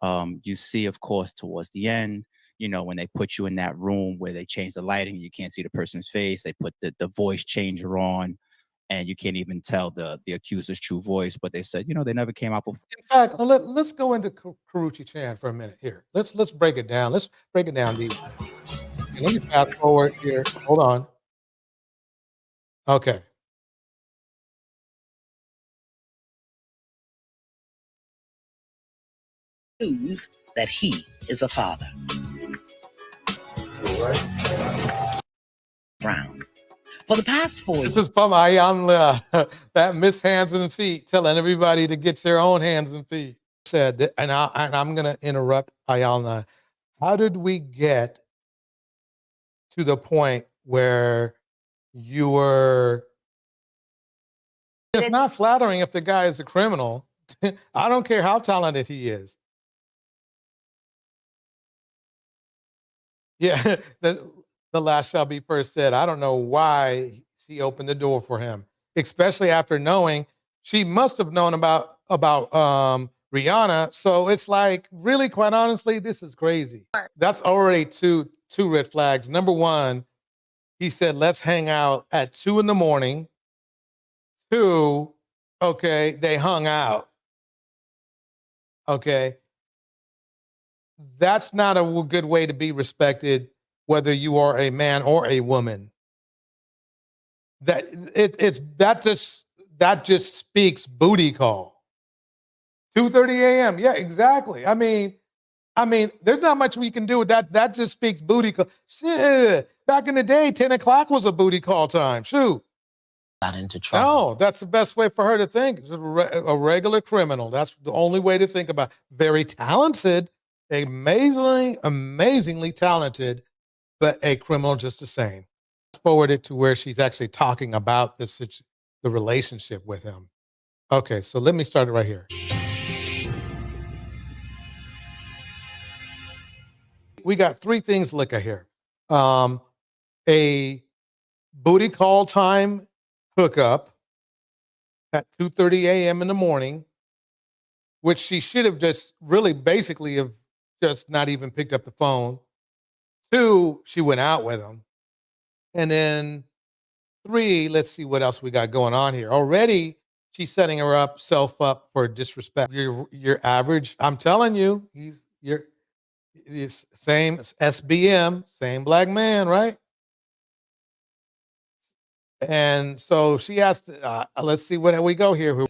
J: You see, of course, towards the end, you know, when they put you in that room where they change the lighting, you can't see the person's face. They put the voice changer on, and you can't even tell the accuser's true voice. But they said, you know, they never came out before.
C: In fact, let's go into Karrueche Chan for a minute here. Let's break it down. Let's break it down deep. Okay, let me fast forward here. Hold on. Okay.
B: News that he is a father. Brown. For the past 4 years.
C: This is from Ayanla, that Miss Hands and Feet, telling everybody to get their own hands and feet. Said that, and I'm going to interrupt Ayanla. How did we get to the point where you were? It's not flattering if the guy is a criminal. I don't care how talented he is. Yeah, the last shall be first said. I don't know why she opened the door for him, especially after knowing she must have known about Rihanna. So it's like, really, quite honestly, this is crazy. That's already two red flags. Number one, he said, let's hang out at 2 a.m. 2, okay, they hung out. Okay. That's not a good way to be respected, whether you are a man or a woman. That just speaks booty call. 2:30 a.m. Yeah, exactly. I mean, there's not much we can do with that. That just speaks booty call. Shit. Back in the day, 10 o'clock was a booty call time. Shoot.
B: Got into trouble.
C: No, that's the best way for her to think. A regular criminal. That's the only way to think about. Very talented, amazingly talented, but a criminal just the same. Forward it to where she's actually talking about the relationship with him. Okay, so let me start it right here. We got 3 things to look at here. A booty call time hookup at 2:30 a.m. in the morning, which she should have just really basically have just not even picked up the phone. 2, she went out with him. And then 3, let's see what else we got going on here. Already, she's setting herself up for disrespect. Your average, I'm telling you, he's same SBM, same black man, right? And so she asked, let's see where we go here.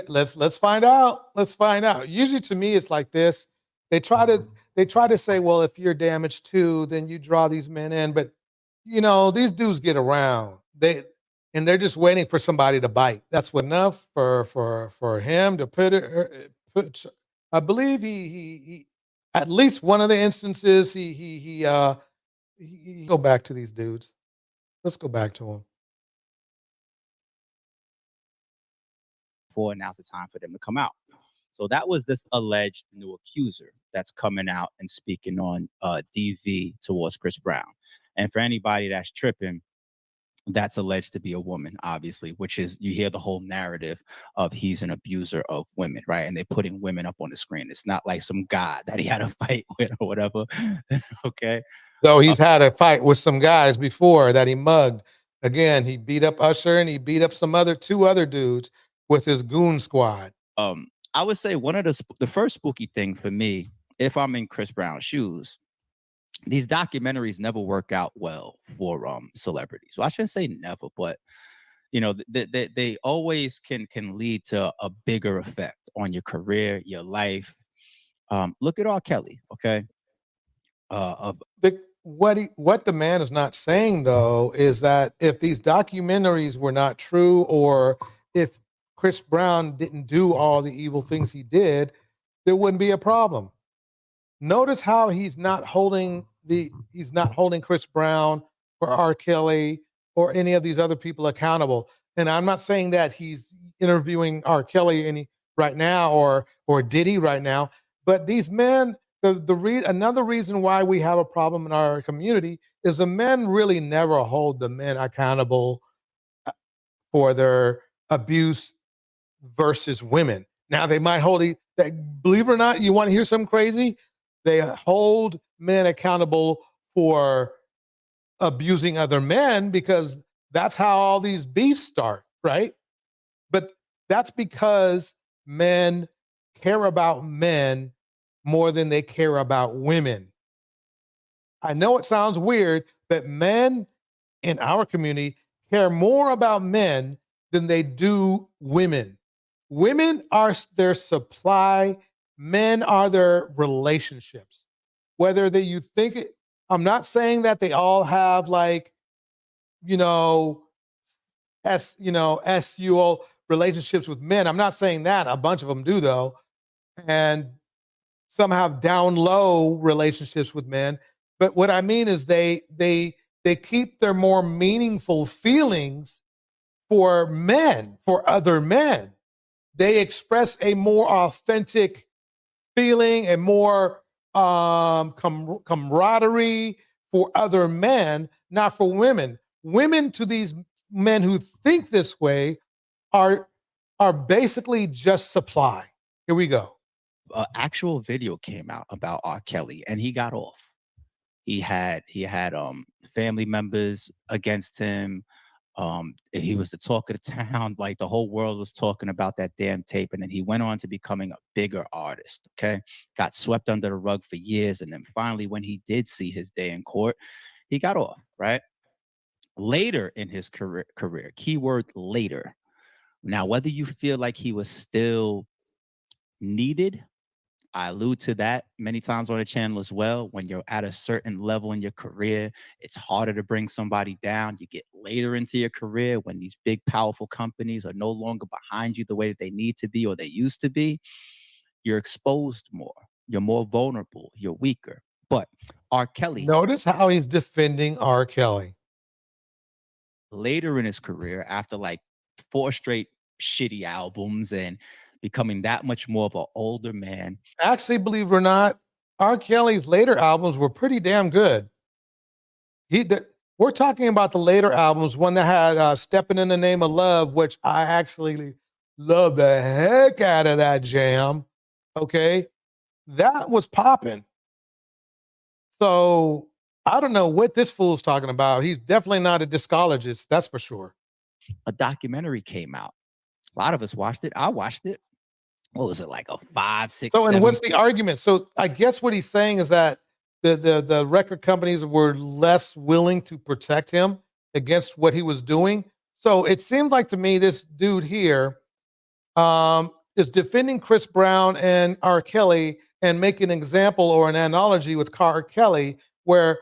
C: Let's find out. Let's find out. Usually to me, it's like this. They try to say, well, if you're damaged too, then you draw these men in. But you know, these dudes get around. They're just waiting for somebody to bite. That's what enough for him to put. I believe he at least one of the instances he go back to these dudes. Let's go back to him.
J: For now's the time for them to come out. So that was this alleged new accuser that's coming out and speaking on DV towards Chris Brown. And for anybody that's tripping, that's alleged to be a woman, obviously, which is, you hear the whole narrative of he's an abuser of women, right? And they're putting women up on the screen. It's not like some guy that he had a fight with or whatever. Okay.
C: Though he's had a fight with some guys before that he mugged. Again, he beat up Usher and he beat up two other dudes with his goon squad.
J: I would say one of the first spooky thing for me, if I'm in Chris Brown's shoes, these documentaries never work out well for celebrities. Well, I shouldn't say never, but you know, they always can lead to a bigger effect on your career, your life. Look at R. Kelly, okay?
C: What the man is not saying though is that if these documentaries were not true, or if Chris Brown didn't do all the evil things he did, there wouldn't be a problem. Notice how he's not holding Chris Brown or R. Kelly or any of these other people accountable. And I'm not saying that he's interviewing R. Kelly right now or Diddy right now, but these men, another reason why we have a problem in our community is the men really never hold the men accountable for their abuse versus women. Now they might hold believe it or not, you want to hear something crazy? They hold men accountable for abusing other men because that's how all these beefs start, right? But that's because men care about men more than they care about women. I know it sounds weird, but men in our community care more about men than they do women. Women are their supply, men are their relationships. Whether you think it, I'm not saying that they all have SUO relationships with men. I'm not saying that. A bunch of them do though. And some have down low relationships with men. But what I mean is they keep their more meaningful feelings for men, for other men. They express a more authentic feeling, a more camaraderie for other men, not for women. Women to these men who think this way are basically just supply. Here we go.
J: Actual video came out about R. Kelly, and he got off. He had family members against him. He was the talk of the town. Like the whole world was talking about that damn tape. And then he went on to becoming a bigger artist. Okay. Got swept under the rug for years. And then finally, when he did see his day in court, he got off, right? Later in his career, keyword later. Now, whether you feel like he was still needed, I allude to that many times on the channel as well. When you're at a certain level in your career, it's harder to bring somebody down. You get later into your career when these big, powerful companies are no longer behind you the way that they need to be or they used to be. You're exposed more. You're more vulnerable. You're weaker. But R. Kelly.
C: Notice how he's defending R. Kelly.
J: Later in his career, after like 4 straight shitty albums and becoming that much more of an older man.
C: Actually, believe it or not, R. Kelly's later albums were pretty damn good. We're talking about the later albums, one that had Stepping in the Name of Love, which I actually love the heck out of that jam. Okay. That was popping. So I don't know what this fool's talking about. He's definitely not a discologist. That's for sure.
J: A documentary came out. A lot of us watched it. I watched it. What was it, like a 5, 6,
C: So, and
J: 7?
C: what's the argument? So I guess what he's saying is that the record companies were less willing to protect him against what he was doing. So it seemed like to me this dude here is defending Chris Brown and R. Kelly and making an example or an analogy with R. Kelly, where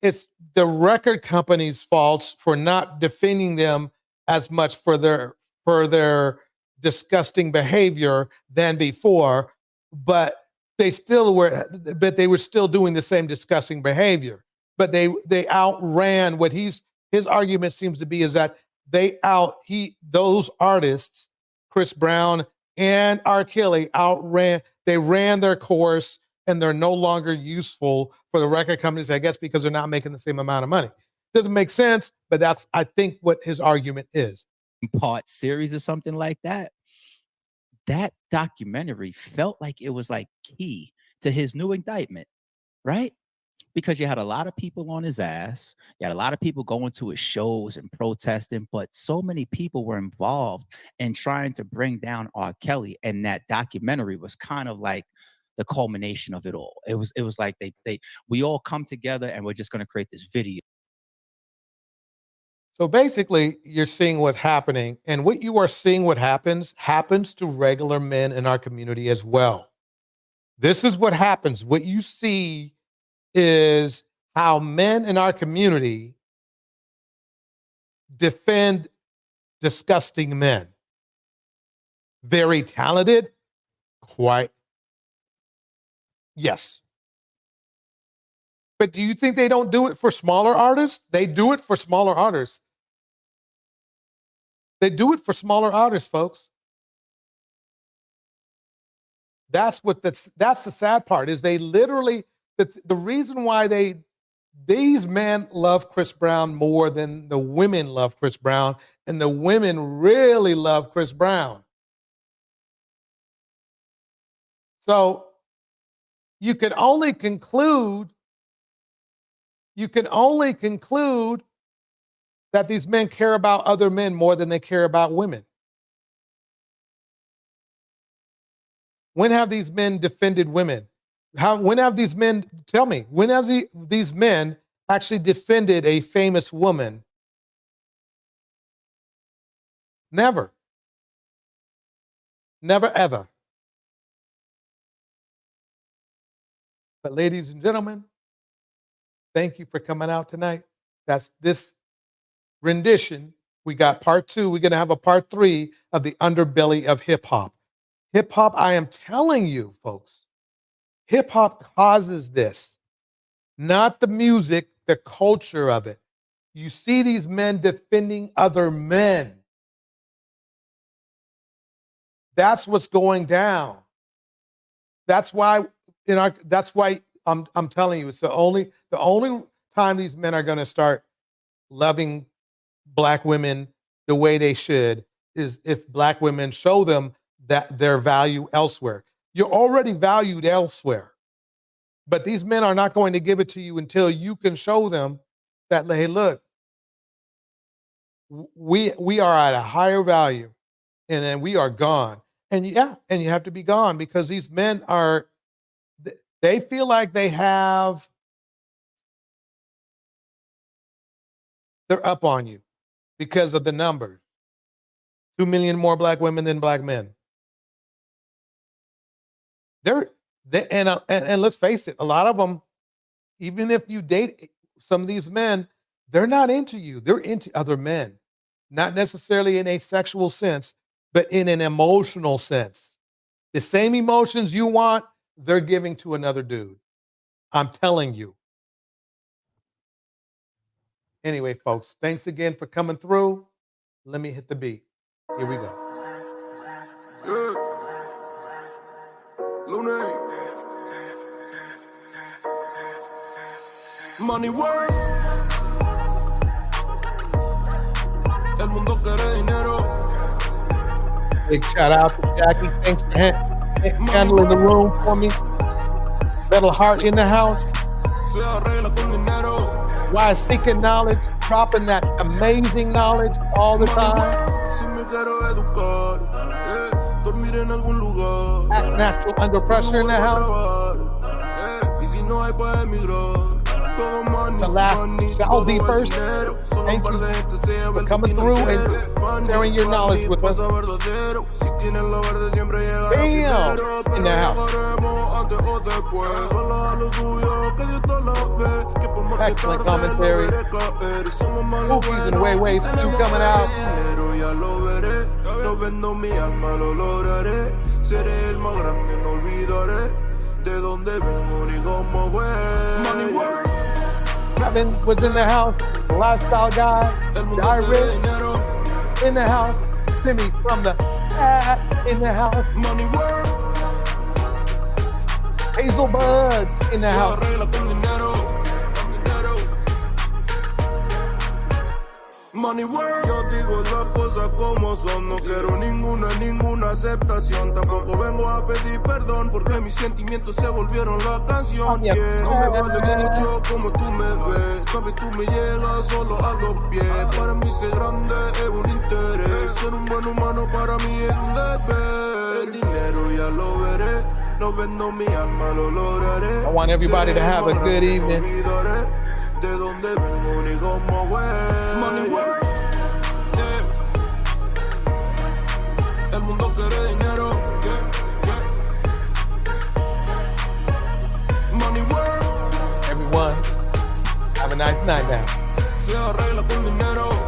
C: it's the record company's faults for not defending them as much for their disgusting behavior than before, but they were still doing the same disgusting behavior. But they outran what his argument seems to be is that those artists, Chris Brown and R. Kelly, they ran their course, and they're no longer useful for the record companies, I guess, because they're not making the same amount of money. Doesn't make sense, but that's, I think, what his argument is.
J: Part series or something like that. That documentary felt like it was like key to his new indictment, right? Because you had a lot of people on his ass. You had a lot of people going to his shows and protesting, but so many people were involved in trying to bring down R. Kelly. And that documentary was kind of like the culmination of it all. It was like we all come together and we're just going to create this video.
C: So basically, you're seeing what's happening, and what you are seeing what happens to regular men in our community as well. This is what happens. What you see is how men in our community defend disgusting men. Very talented, quite. Yes. But do you think they don't do it for smaller artists? They do it for smaller artists. They do it for smaller artists, folks. That's the sad part is they literally, the reason why these men love Chris Brown more than the women love Chris Brown, and the women really love Chris Brown. So you can only conclude that these men care about other men more than they care about women. When have these men defended women? When have these men, tell me, when have these men actually defended a famous woman? Never. Never, ever. But ladies and gentlemen, thank you for coming out tonight. That's this rendition. We got part 2. We're going to have a part 3 of the underbelly of hip hop. Hip hop, I am telling you, folks, hip hop causes this, not the music, the culture of it. You see these men defending other men. That's what's going down. That's why I'm telling you, it's the only time these men are going to start loving Black women the way they should is if Black women show them that their value elsewhere. You're already valued elsewhere, but these men are not going to give it to you until you can show them that, hey, look, we are at a higher value, and then we are gone. And you have to be gone because these men they feel like they're up on you because of the numbers. 2 million more Black women than Black men. And let's face it, a lot of them, even if you date some of these men, they're not into you. They're into other men, not necessarily in a sexual sense, but in an emotional sense. The same emotions you want, they're giving to another dude. I'm telling you. Anyway, folks, thanks again for coming through. Let me hit the beat. Here we go.
D: Money work. El mundo quiere dinero.
C: Big shout out to Jackie. Thanks for handling the room for me. Metal Heart in the house. Why seeking knowledge, dropping that amazing knowledge all the time. Act natural under pressure in the house. The last shall be first. Thank you for coming through and sharing your knowledge with us. Bam! In the house. Excellent commentary. Movies and Way Stu coming out.
D: Ya lo veré, no vendo mi alma, lo lograré. Seré el más grande, no olvidaré de dónde vengo ni cómo fue. Money work.
C: Kevin was in the house. Lifestyle guy. Direct in the house. Timmy from the in the house.
D: Money work.
C: Hazel Bud in the house.
D: Money work. Yo digo las cosas como son. No quiero ninguna aceptación. Tampoco vengo a pedir perdón porque mis sentimientos se volvieron la canción. Yeah. No me vale mucho como tú me ves. Sabes, tú me llegas solo a los pies. Para mí ser grande es un interés. Ser un buen humano para mí es un deber. El dinero ya lo veré. No vendo mi alma, lo lograré.
C: I want everybody to have a good evening.
D: De dónde vengo ni cómo fue. Money work. El mundo quiere dinero. Money work.
C: Everyone, have a nice night now.
D: Se arregla con dinero.